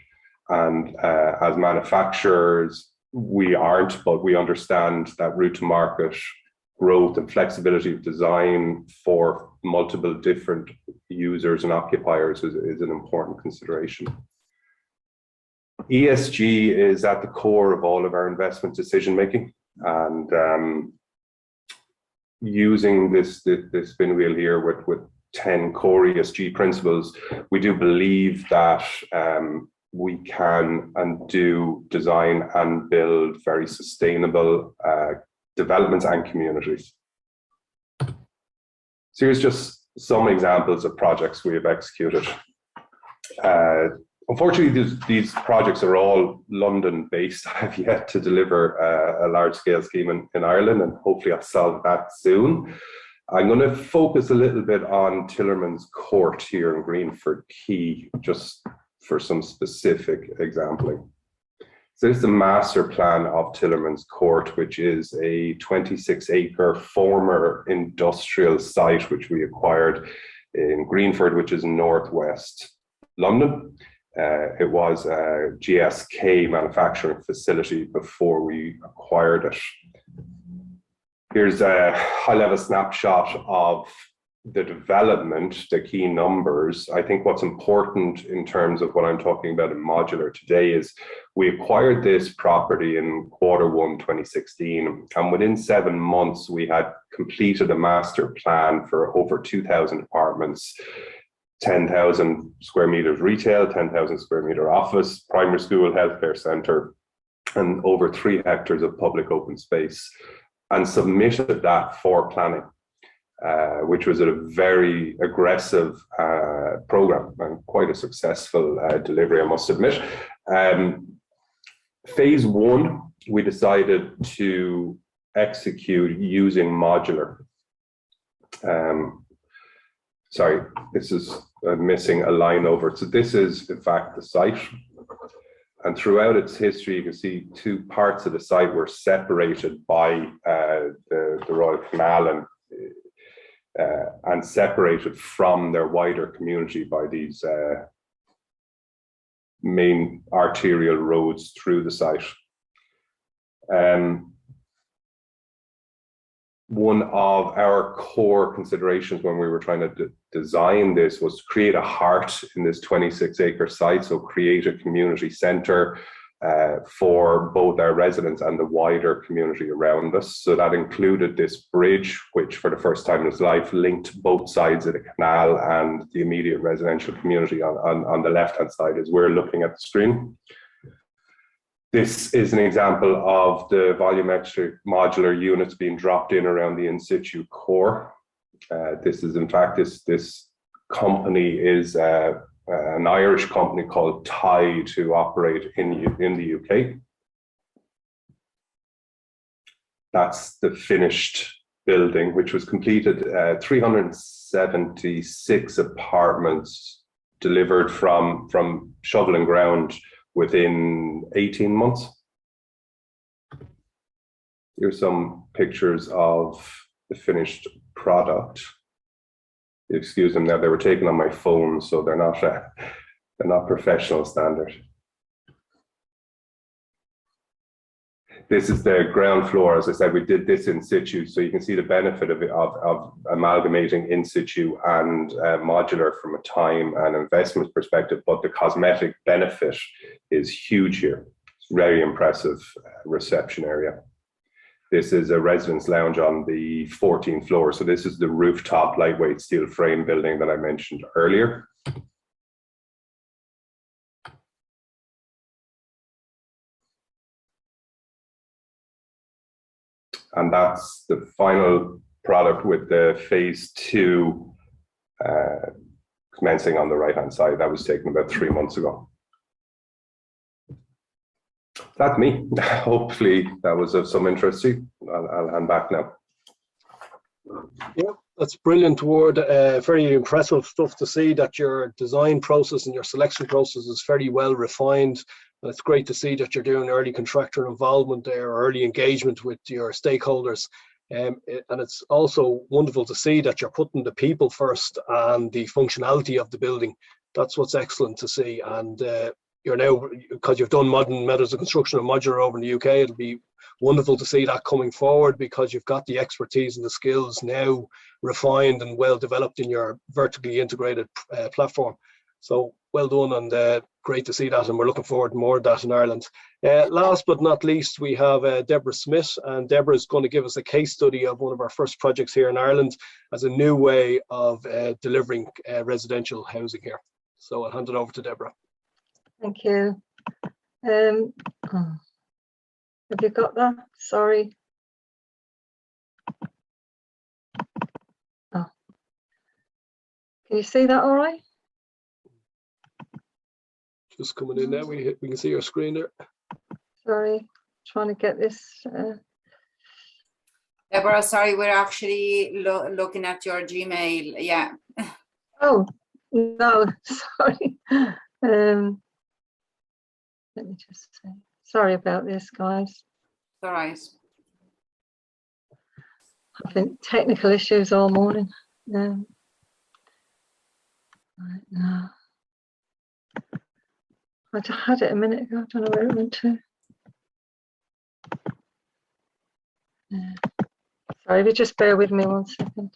And as manufacturers, we aren't, but we understand that route to market growth and flexibility of design for multiple different users and occupiers is an important consideration. ESG is at the core of all of our investment decision making, and using this spin wheel here with 10 core ESG principles, we do believe that we can and do design and build very sustainable developments and communities. So here's just some examples of projects we have executed. Unfortunately, these projects are all London-based. I have yet to deliver a large-scale scheme in Ireland, and hopefully I'll solve that soon. I'm going to focus a little bit on Tillerman's Court here in Greenford Quay, just for some specific exampling. So this is the master plan of Tillerman's Court, which is a 26-acre former industrial site which we acquired in Greenford, which is northwest London. It was a GSK manufacturing facility before we acquired it. Here's a high-level snapshot of the development, the key numbers. I think what's important in terms of what I'm talking about in modular today is we acquired this property in Q1 2016, and within 7 months we had completed a master plan for over 2,000 apartments, 10,000 square meters retail, 10,000 square meter office, primary school, healthcare centre, and over 3 hectares of public open space, and submitted that for planning. Which was a very aggressive program and quite a successful delivery, I must admit. Phase 1, we decided to execute using modular. Sorry, this is missing a line over. So this is in fact the site. And throughout its history, you can see two parts of the site were separated by the Royal Canal and separated from their wider community by these main arterial roads through the site. One of our core considerations when we were trying to design this was to create a heart in this 26-acre site, so create a community centre for both our residents and the wider community around us. So that included this bridge, which for the first time in its life linked both sides of the canal and the immediate residential community on the left-hand side as we're looking at the screen. This is an example of the volumetric modular units being dropped in around the in-situ core. This is, in fact, this company is an Irish company called Taaffe who operate in the UK. That's the finished building, which was completed, 376 apartments delivered from shovel and ground within 18 months. Here's some pictures of the finished product. Excuse them now, they were taken on my phone, so they're not professional standard. This is the ground floor. As I said, we did this in situ, so you can see the benefit of amalgamating in situ and modular from a time and investment perspective, but the cosmetic benefit is huge here. It's very impressive reception area. This is a residence lounge on the 14th floor. So this is the rooftop lightweight steel frame building that I mentioned earlier. And that's the final product with the phase 2 commencing on the right-hand side. That was taken about 3 months ago. That's me. Hopefully that was of some interest to you. I'll hand back now. Yeah, that's brilliant, Ward. Very impressive stuff to see that your design process and your selection process is very well refined. And it's great to see that you're doing early contractor involvement there, early engagement with your stakeholders. And it's also wonderful to see that you're putting the people first and the functionality of the building. That's what's excellent to see. And you're now, because you've done modern methods of construction and modular over in the UK, it'll be wonderful to see that coming forward because you've got the expertise and the skills now refined and well developed in your vertically integrated platform. So well done, and great to see that, and we're looking forward to more of that in Ireland. Last but not least, we have Deborah Smith, and Deborah is going to give us a case study of one of our first projects here in Ireland as a new way of delivering residential housing here. So I'll hand it over to Deborah. Thank you. Have you got that? Sorry. Oh. Can you see that all right? Just coming in now, we can see your screen there. Sorry, trying to get this. Deborah, sorry, we're actually looking at your Gmail. Yeah. Oh, no, sorry. Let me just say, sorry about this, guys. All right. Having technical issues all morning. Right now. I had it a minute ago, I don't know where it went to. Sorry, if you just bear with me 1 second.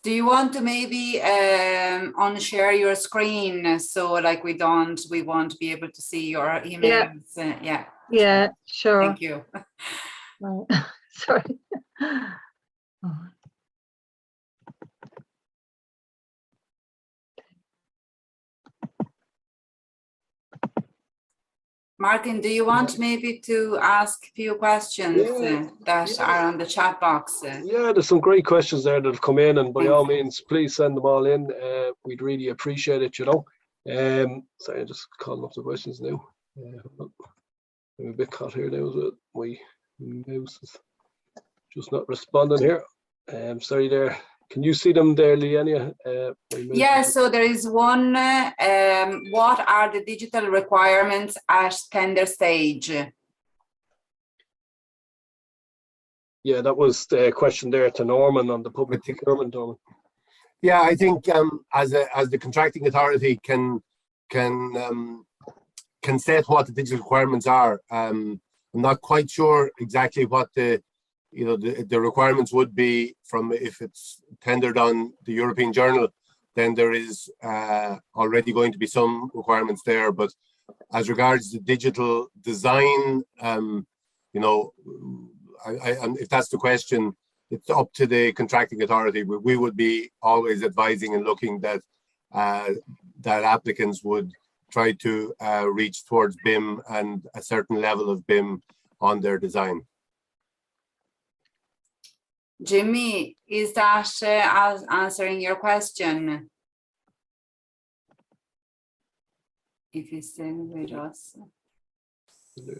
Do you want to maybe unshare your screen so like we won't be able to see your emails? Yeah. Yeah, sure. Thank you. Right. Sorry. Oh. Martin, do you want maybe to ask a few questions that are on the chat box? Yeah, there's some great questions there that have come in, and by all means, please send them all in. We'd really appreciate it, you know. Sorry, I'm just calling up the questions now. I'm a bit caught here now with my mouse. Just not responding here. Sorry there. Can you see them there, Leania? Yeah, so there is one, what are the digital requirements at tender stage? Yeah, that was the question there to Norman on the public procurement, Norman. Yeah, I think as the contracting authority can set what the digital requirements are. I'm not quite sure exactly what the requirements would be from if it's tendered on the European Journal. Then there is already going to be some requirements there. But as regards the digital design, if that's the question, it's up to the contracting authority. We would be always advising and looking that applicants would try to reach towards BIM and a certain level of BIM on their design. Jimmy, is that answering your question? If you're still with us.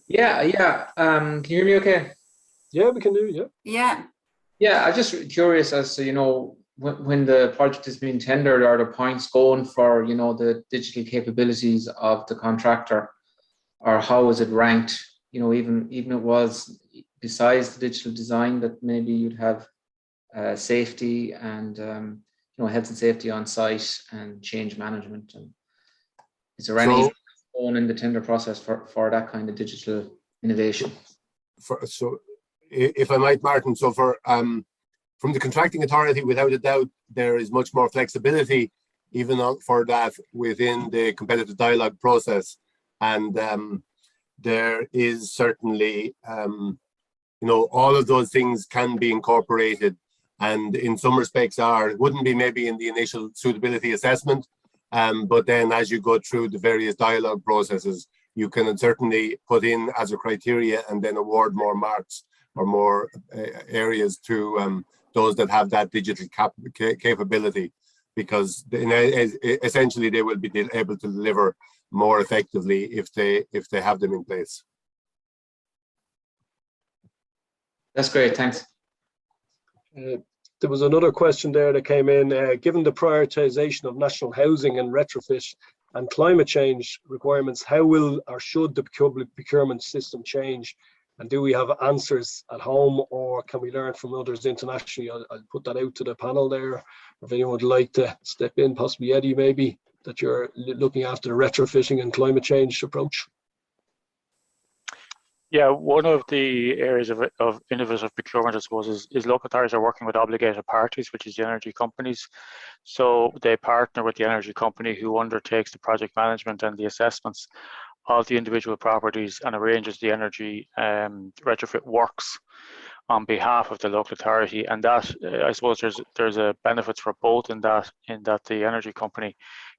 Yeah. Can you hear me okay? Yeah, we can do, Yeah. Yeah, I'm just curious as to, when the project is being tendered, are the points going for, the digital capabilities of the contractor, or how is it ranked? Even it was besides the digital design, that maybe you'd have safety and, health and safety on site and change management. And is there any going in the tender process for that kind of digital innovation? If I might, Martin, so from the contracting authority, without a doubt, there is much more flexibility even for that within the competitive dialogue process. And there is certainly, all of those things can be incorporated, and in some respects wouldn't be maybe in the initial suitability assessment, but then as you go through the various dialogue processes, you can certainly put in as a criteria and then award more marks or more areas to those that have that digital capability, because essentially they will be able to deliver more effectively if they have them in place. That's great, thanks. There was another question there that came in. Given the prioritization of national housing and retrofit and climate change requirements, how will or should the public procurement system change? And do we have answers at home, or can we learn from others internationally? I'll put that out to the panel there. Or if anyone would like to step in, possibly Eddie, maybe, that you're looking after the retrofitting and climate change approach. Yeah, one of the areas of innovative procurement, I suppose, is local authorities are working with obligated parties, which is the energy companies. So they partner with the energy company who undertakes the project management and the assessments of the individual properties and arranges the energy retrofit works on behalf of the local authority. And that, I suppose, there's a benefits for both in that the energy company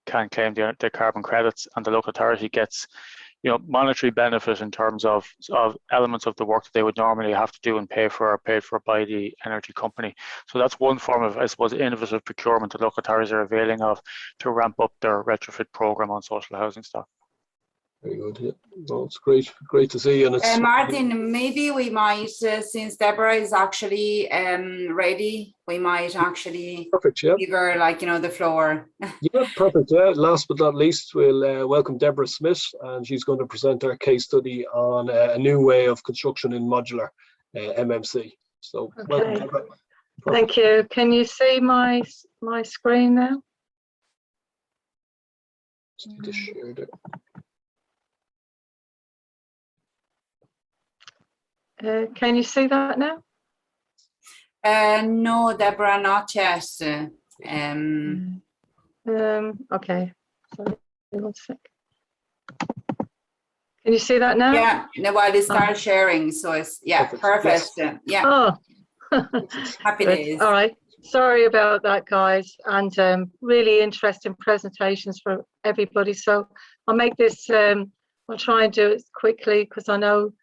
can claim their carbon credits, and the local authority gets monetary benefit in terms of elements of the work that they would normally have to do and paid for by the energy company. So that's one form of, I suppose, innovative procurement that local authorities are availing of to ramp up their retrofit program on social housing stock. Very good. Yeah. No, it's great to see. And it's Martin, maybe we might, since Deborah is actually ready, we might actually perfect, yeah. give her the floor. Yeah, perfect. Yeah. Last but not least, we'll welcome Deborah Smith, and she's going to present our case study on a new way of construction in modular MMC. So, okay. Welcome, Deborah. Thank you. Can you see my screen now? Just need to share it. Can you see that now? No, Deborah, not yet. Okay. Sorry, 1 sec. Can you see that now? Yeah, no, while they start sharing, so it's perfect. Yes. Yeah. Oh, Happy days. all right. Sorry about that, guys, and really interesting presentations for everybody. So I'll make this. I'll try and do it quickly because I know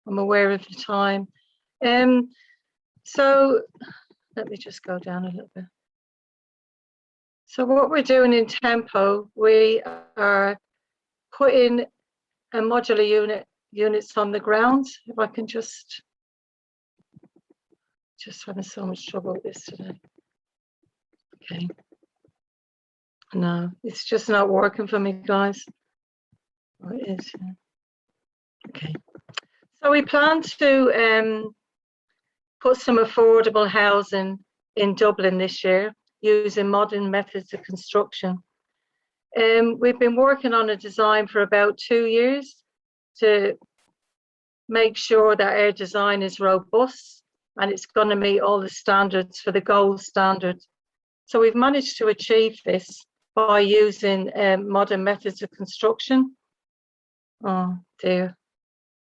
I'm aware of the time. So let me just go down a little bit. So what we're doing in Tempo, we are putting a modular units on the ground. If I can just Just having so much trouble with this today. Okay. No, it's just not working for me, guys. Oh, it is. Yeah. Okay. So we plan to put some affordable housing in Dublin this year using modern methods of construction. We've been working on a design for about 2 years to make sure that our design is robust and it's going to meet all the standards for the gold standard. So we've managed to achieve this by using modern methods of construction. Oh dear.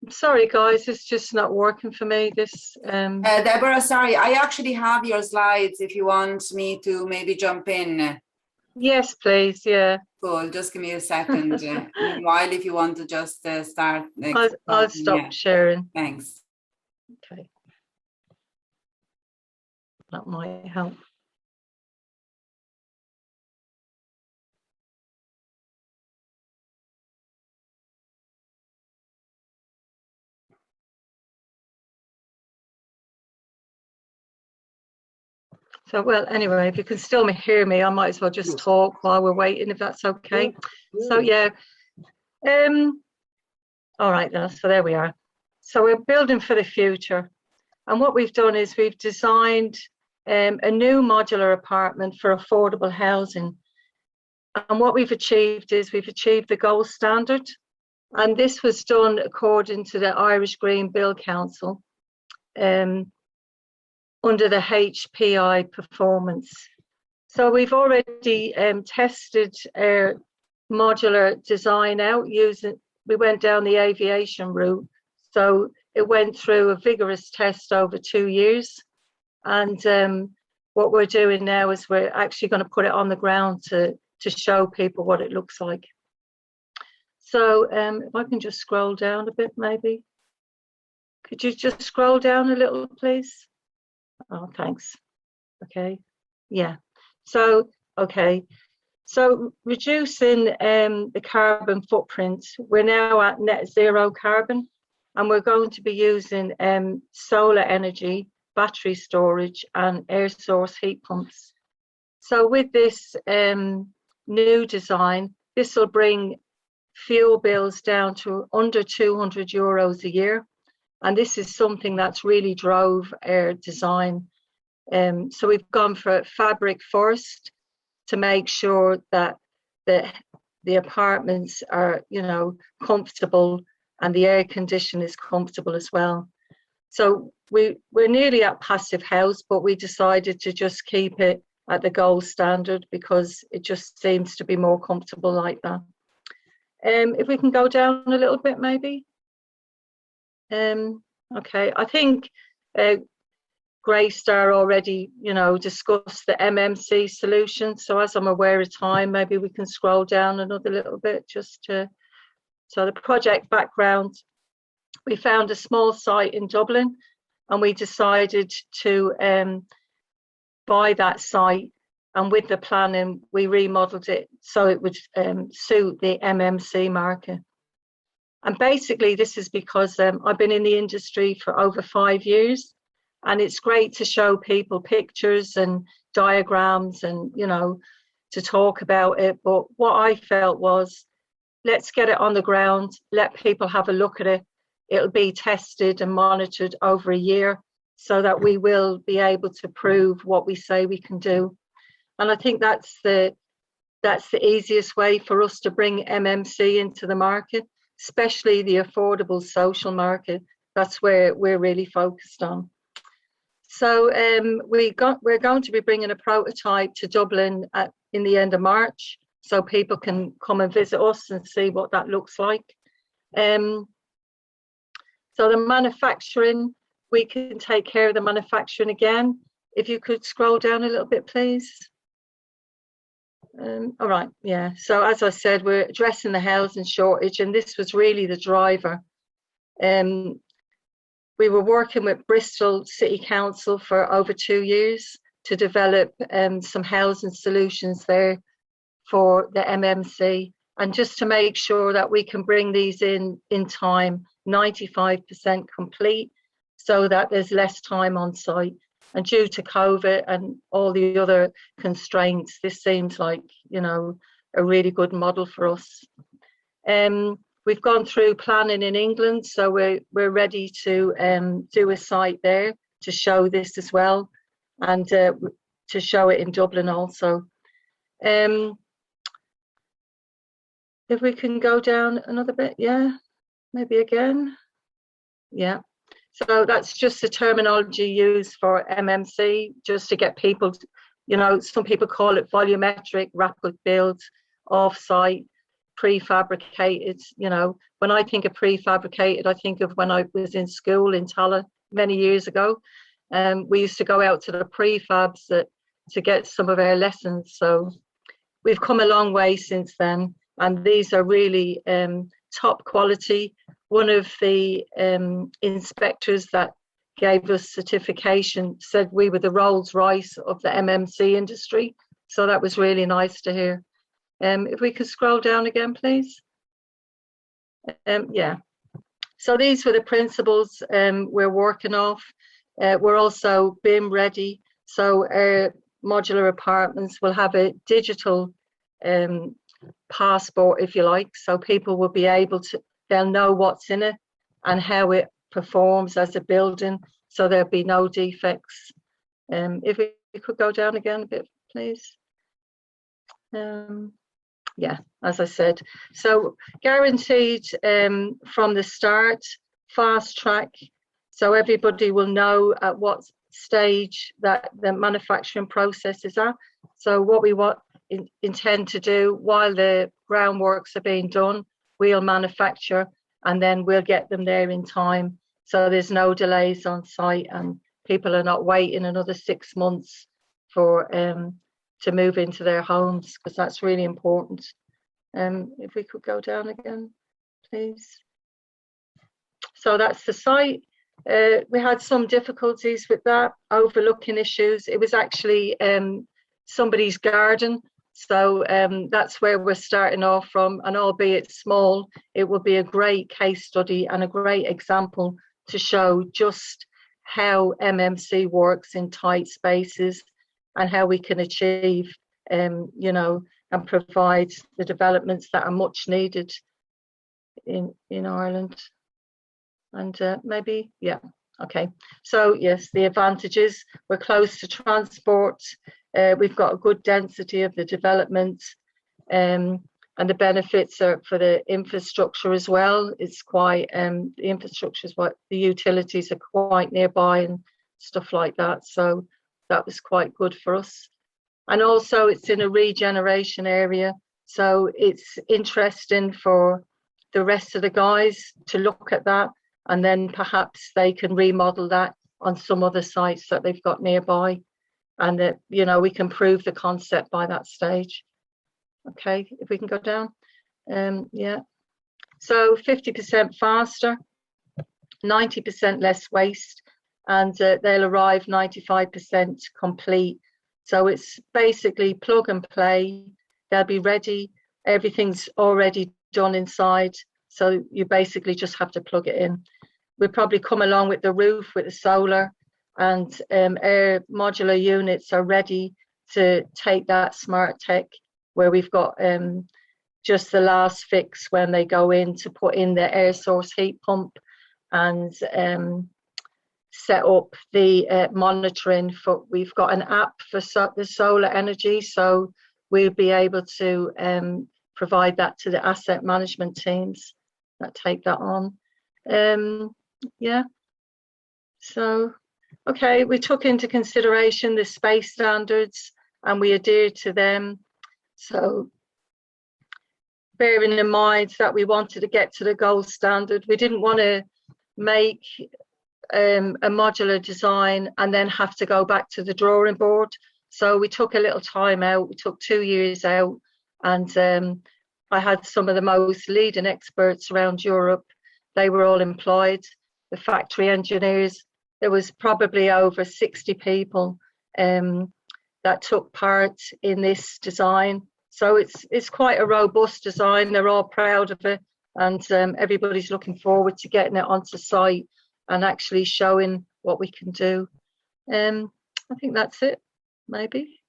I'm sorry guys, it's just not working for me. This Deborah, sorry, I actually have your slides if you want me to maybe jump in. Yes, please, yeah. Cool, just give me a second. Meanwhile, if you want to just start. I'll stop sharing. Thanks. Okay. That might help. So, well, anyway, if you can still hear me, I might as well just talk while we're waiting, if that's okay. So, yeah. All right, then, so there we are. So we're building for the future. And what we've done is we've designed a new modular apartment for affordable housing. And what we've achieved is we've achieved the gold standard. And this was done according to the Irish Green Build Council. Under the HPI performance. So we've already tested our modular design out we went down the aviation route. So it went through a vigorous test over 2 years. And what we're doing now is we're actually going to put it on the ground to show people what it looks like. So if I can just scroll down a bit, maybe. Could you just scroll down a little, please? Oh, thanks. Okay. Yeah. So, okay. So reducing the carbon footprint, we're now at net zero carbon, and we're going to be using solar energy, battery storage, and air source heat pumps. So with this new design, this will bring fuel bills down to under €200 a year. And this is something that's really drove our design. So we've gone for fabric first to make sure that the apartments are, you know, comfortable and the air condition is comfortable as well. So we're nearly at passive house, but we decided to just keep it at the gold standard because it just seems to be more comfortable like that. If we can go down a little bit, maybe. Okay, I think Greystar already, you know, discussed the MMC solution. So as I'm aware of time, maybe we can scroll down another little bit just to, so the project background, we found a small site in Dublin and we decided to buy that site, and with the planning, we remodeled it so it would suit the MMC market. And basically, this is because I've been in the industry for over 5 years, and it's great to show people pictures and diagrams and, you know, to talk about it. But what I felt was, let's get it on the ground, let people have a look at it. It'll be tested and monitored over a year so that we will be able to prove what we say we can do. And I think that's the easiest way for us to bring MMC into the market, especially the affordable social market. That's where we're really focused on. So we're going to be bringing a prototype to Dublin in the end of March, so people can come and visit us and see what that looks like. So the manufacturing, we can take care of the manufacturing again. If you could scroll down a little bit, please. All right, yeah. So as I said, we're addressing the housing shortage, and this was really the driver. We were working with Bristol City Council for over 2 years to develop some housing solutions there for the MMC, and just to make sure that we can bring these in time, 95% complete, so that there's less time on site. And due to COVID and all the other constraints, this seems like, you know, a really good model for us. We've gone through planning in England, so we're ready to do a site there to show this as well, and to show it in Dublin also. If we can go down another bit, yeah, maybe again, yeah. So that's just the terminology used for MMC, just to get people, you know, some people call it volumetric, rapid build, off-site, prefabricated. You know, when I think of prefabricated, I think of when I was in school in Taaffe many years ago. We used to go out to the prefabs to get some of our lessons. So we've come a long way since then, and these are really top quality. One of the inspectors that gave us certification said we were the Rolls-Royce of the MMC industry. So that was really nice to hear. If we could scroll down again, please. Yeah. So these were the principles we're working off. We're also BIM ready. So our modular apartments will have a digital passport, if you like. So people will be able to, they'll know what's in it and how it performs as a building. So there'll be no defects. If we could go down again a bit, please. Yeah, as I said, so guaranteed from the start, fast track, so everybody will know at what stage that the manufacturing process is at. So what we intend to do while the groundworks are being done, we'll manufacture and then we'll get them there in time. So there's no delays on site and people are not waiting another 6 months for to move into their homes, because that's really important. If we could go down again, please. So that's the site. We had some difficulties with that, overlooking issues. It was actually somebody's garden. So that's where we're starting off from, and albeit small, it will be a great case study and a great example to show just how MMC works in tight spaces and how we can achieve, you know, and provide the developments that are much needed in Ireland. And maybe, yeah, okay. So yes, the advantages, we're close to transport, we've got a good density of the development, and the benefits are for the infrastructure as well. It's quite, the infrastructure is what the utilities are quite nearby and stuff like that. So that was quite good for us. And also it's in a regeneration area. So it's interesting for the rest of the guys to look at that, and then perhaps they can remodel that on some other sites that they've got nearby, and that, you know, we can prove the concept by that stage. Okay, if we can go down. Yeah. So 50% faster, 90% less waste, and they'll arrive 95% complete. So it's basically plug and play. They'll be ready. Everything's already done inside. So you basically just have to plug it in. We'll probably come along with the roof, with the solar, and our modular units are ready to take that smart tech, where we've got just the last fix when they go in to put in the air source heat pump and set up the monitoring for, we've got an app for the solar energy, so we'll be able to provide that to the asset management teams that take that on. Yeah, so okay, we took into consideration the space standards and we adhered to them. So bearing in mind that we wanted to get to the gold standard, we didn't want to make a modular design and then have to go back to the drawing board. So we took a little time out, we took 2 years out, and I had some of the most leading experts around Europe. They were all employed, the factory engineers. There was probably over 60 people that took part in this design. So it's quite a robust design. They're all proud of it, and everybody's looking forward to getting it onto site and actually showing what we can do. I think that's it, maybe.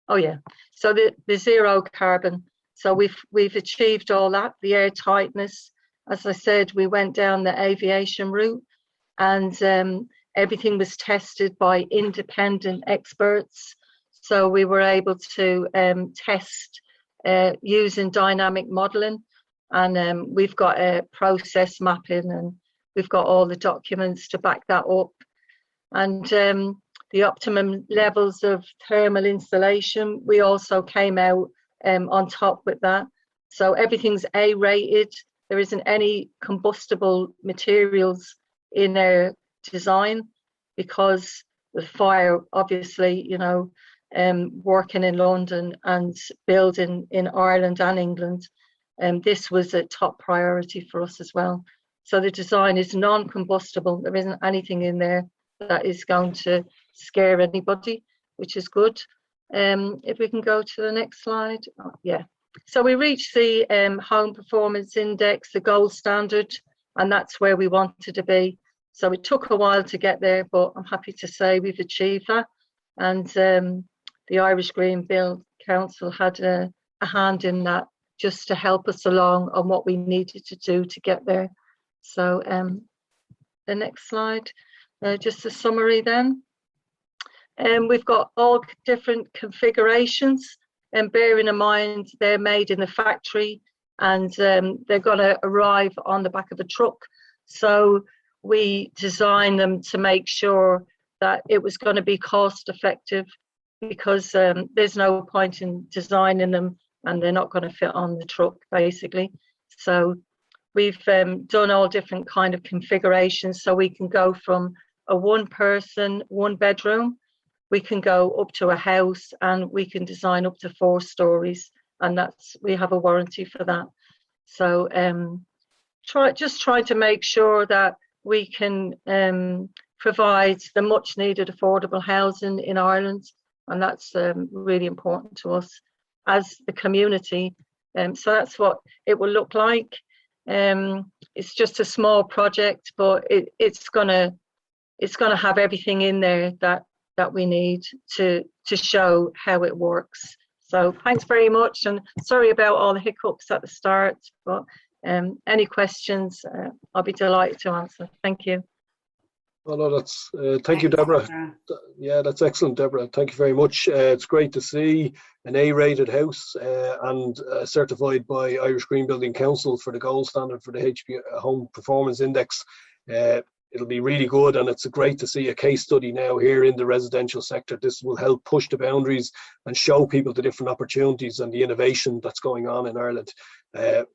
Oh yeah, so the zero carbon. So we've achieved all that, the air tightness. As I said, we went down the aviation route, and everything was tested by independent experts. So we were able to test using dynamic modeling, and we've got a process mapping, and we've got all the documents to back that up. And the optimum levels of thermal insulation, we also came out on top with that. So everything's A rated. There isn't any combustible materials in our design, because the fire, obviously, you know, working in London and building in Ireland and England, this was a top priority for us as well. So the design is non-combustible. There isn't anything in there that is going to scare anybody, which is good. If we can go to the next slide. Oh, yeah. So we reached the Home Performance Index, the gold standard, and that's where we wanted to be. So it took a while to get there, but I'm happy to say we've achieved that. And the Irish Green Build Council had a hand in that, just to help us along on what we needed to do to get there. So the next slide, just a summary then. We've got all different configurations, and bearing in mind they're made in the factory, and they're going to arrive on the back of a truck. So we designed them to make sure that it was going to be cost effective, because there's no point in designing them and they're not going to fit on the truck, basically. So we've done all different kind of configurations, so we can go from a 1-person, 1-bedroom, we can go up to a house, and we can design up to 4 stories, and we have a warranty for that. So just try to make sure that we can provide the much needed affordable housing in Ireland, and that's really important to us as the community. So that's what it will look like. It's just a small project, but it's gonna have everything in there that we need to show how it works. So thanks very much, and sorry about all the hiccups at the start, but any questions, I'll be delighted to answer. Thank you. Well, no, that's thank you, Deborah. Yeah, that's excellent, Deborah. Thank you very much. It's great to see an A-rated house and certified by Irish Green Building Council for the gold standard for the Home Performance Index. It'll be really good, and it's great to see a case study now here in the residential sector. This will help push the boundaries and show people the different opportunities and the innovation that's going on in Ireland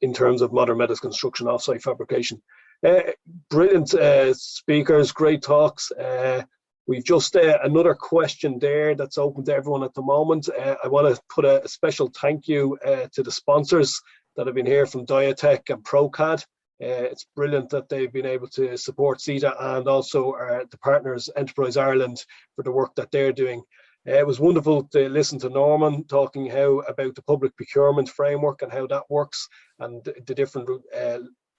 in terms of modern methods construction, offsite fabrication. Brilliant speakers, great talks. We've just another question there that's open to everyone at the moment. I want to put a special thank you to the sponsors that have been here from Diatech and ProCAD. It's brilliant that they've been able to support CETA, and also the partners Enterprise Ireland for the work that they're doing. It was wonderful to listen to Norman talking about the public procurement framework and how that works, and the different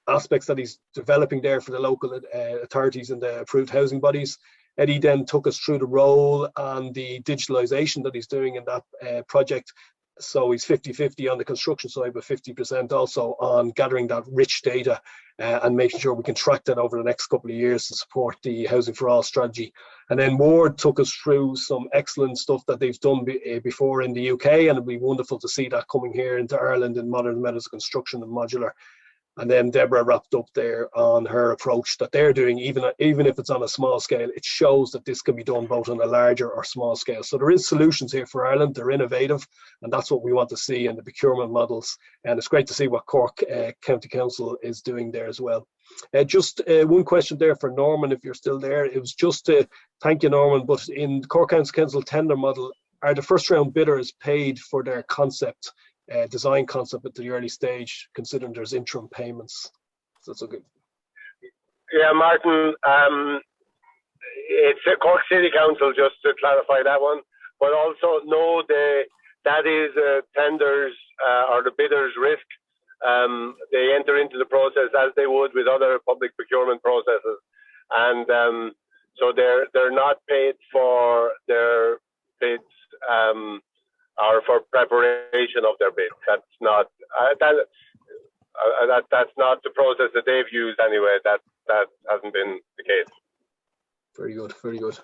aspects that he's developing there for the local authorities and the approved housing bodies. Eddie then took us through the role and the digitalisation that he's doing in that project. So he's 50-50 on the construction side, but 50% also on gathering that rich data and making sure we can track that over the next couple of years to support the Housing for All strategy. And then Ward took us through some excellent stuff that they've done before in the UK, and it'd be wonderful to see that coming here into Ireland in modern methods of construction and modular. And then Deborah wrapped up there on her approach that they're doing, even if it's on a small scale. It shows that this can be done both on a larger or small scale. So there is solutions here for Ireland. They're innovative, and that's what we want to see in the procurement models. And it's great to see what Cork County Council is doing there as well. Just one question there for Norman, if you're still there. It was just to thank you, Norman, but in the Cork County Council tender model, are the first round bidders paid for their concept? Design concept at the early stage, considering there's interim payments. So that's okay. Yeah, Martin, it's a Cork City Council, just to clarify that one, but also know that is tenders or the bidders' risk. They enter into the process as they would with other public procurement processes, and so they're not paid for their condition of their bid. That's not that's not the process that they've used anyway. That hasn't been the case. Very good, very good.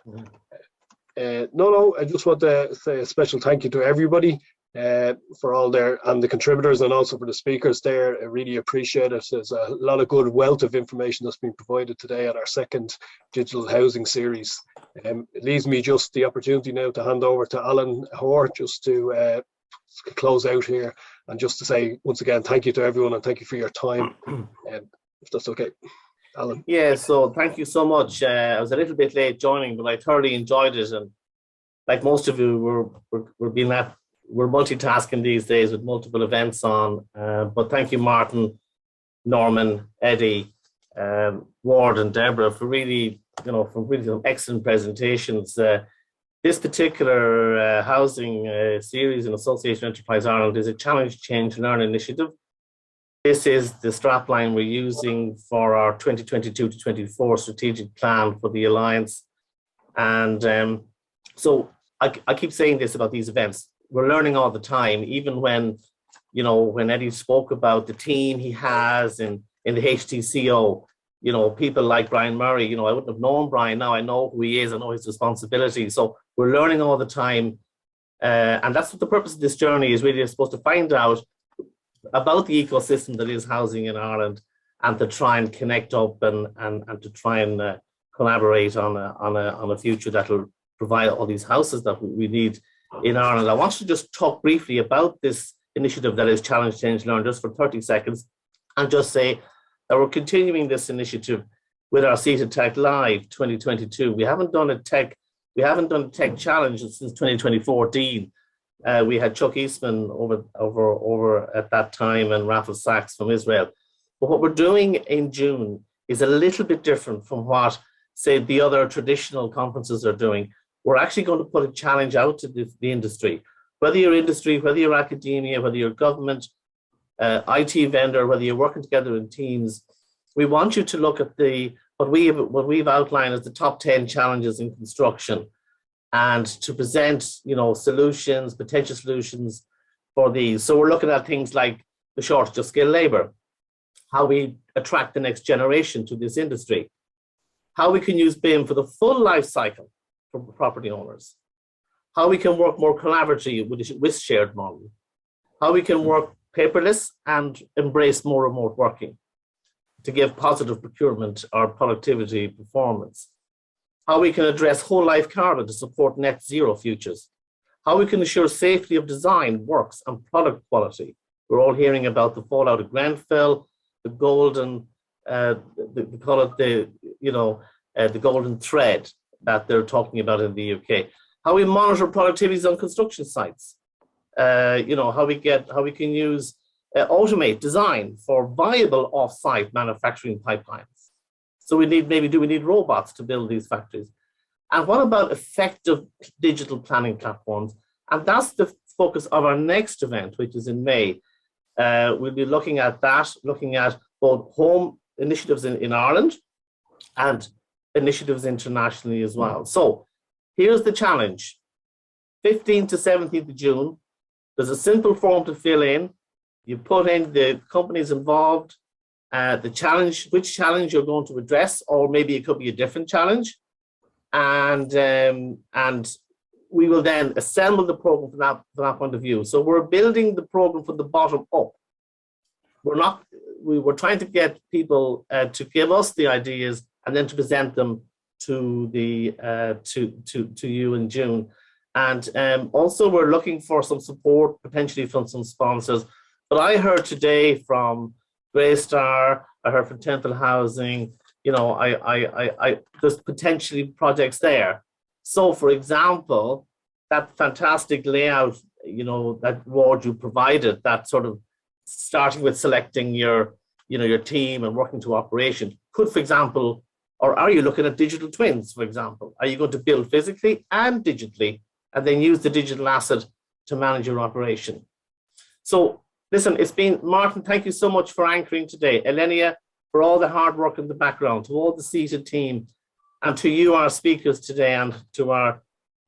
No, I just want to say a special thank you to everybody for all and the contributors, and also for the speakers there. I really appreciate it. There's a lot of good wealth of information that's been provided today on our second digital housing series. It leaves me just the opportunity now to hand over to Alan Hoare just to close out here, and just to say once again thank you to everyone, and thank you for your time, if that's okay. Alan. Yeah, so thank you so much. I was a little bit late joining, but I thoroughly enjoyed it, and like most of you, we're multitasking these days with multiple events on. But thank you, Martin, Norman, Eddie, Ward, and Deborah for really, some excellent presentations. This particular housing series in Association Enterprise Ireland is a Challenge, Change, Learn initiative. This is the strapline we're using for our 2022 to 24 strategic plan for the Alliance. And so I keep saying this about these events. We're learning all the time, even when Eddie spoke about the team he has in the HDCO, people like Brian Murray, I wouldn't have known Brian. Now I know who he is, I know his responsibility. So we're learning all the time. And that's what the purpose of this journey is, really supposed to find out about the ecosystem that is housing in Ireland, and to try and connect up and to try and collaborate on a future that will provide all these houses that we need in Ireland. I want to just talk briefly about this initiative that is Challenge, Change, Learn, just for 30 seconds, and just say that we're continuing this initiative with our Seated Tech Live 2022. We haven't done a tech challenge since 2014. We had Chuck Eastman over at that time, and Rafael Sachs from Israel. But what we're doing in June is a little bit different from what, say, the other traditional conferences are doing. We're actually going to put a challenge out to the industry. Whether you're industry, whether you're academia, whether you're government, IT vendor, whether you're working together in teams, we want you to look at what we've outlined as the top 10 challenges in construction, and to present, solutions, potential solutions for these. So we're looking at things like the shortage of skilled labor, how we attract the next generation to this industry, how we can use BIM for the full life cycle for property owners, how we can work more collaboratively with shared model, how we can work paperless and embrace more remote working to give positive procurement or productivity performance, how we can address whole life carbon to support net zero futures, how we can ensure safety of design, works and product quality. We're all hearing about the fallout of Grenfell, the golden, they call it the golden thread that they're talking about in the UK. How we monitor productivities on construction sites. How we can use automate design for viable off-site manufacturing pipelines. So do we need robots to build these factories? And what about effective digital planning platforms? And that's the focus of our next event, which is in May. We'll be looking at both home initiatives in Ireland and initiatives internationally as well. So here's the challenge. 15th to 17th of June, there's a simple form to fill in. You put in the companies involved, the challenge, which challenge you're going to address, or maybe it could be a different challenge. And we will then assemble the program from that point of view. So we're building the program from the bottom up. We're trying to get people to give us the ideas and then to present them to you in June. And also we're looking for some support potentially from some sponsors. But I heard today from Greystar, I heard from Tempohousing, there's potentially projects there. So for example, that fantastic layout, that Ward you provided, that sort of starting with selecting your team and working to operation, could, for example, or are you looking at digital twins, for example? Are you going to build physically and digitally and then use the digital asset to manage your operation? So listen, it's been, Martin, thank you so much for anchoring today. Elenia, for all the hard work in the background, to all the seated team, and to you, our speakers today, and to our,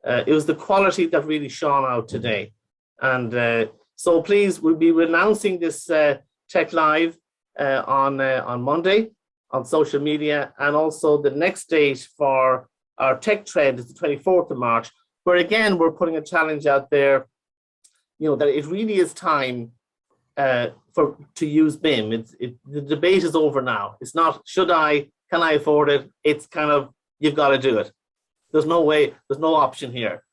it was the quality that really shone out today. And So please, we'll be announcing this Tech Live on Monday on social media, and also the next date for our Tech Trend is the 24th of March, where again we're putting a challenge out there, that it really is time to use BIM. The debate is over now. It's not should I, can I afford it? It's kind of you've got to do it. There's no way, there's no option here.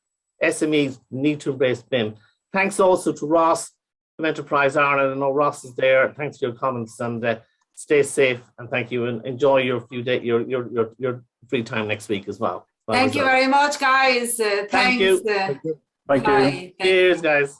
SMEs need to embrace BIM. Thanks also to Ross from Enterprise Ireland. I know Ross is there. Thanks for your comments, and stay safe, and thank you, and enjoy your your free time next week as well. Thank you very much, guys. Thank Thanks. you. Thank you. Bye. Cheers, guys.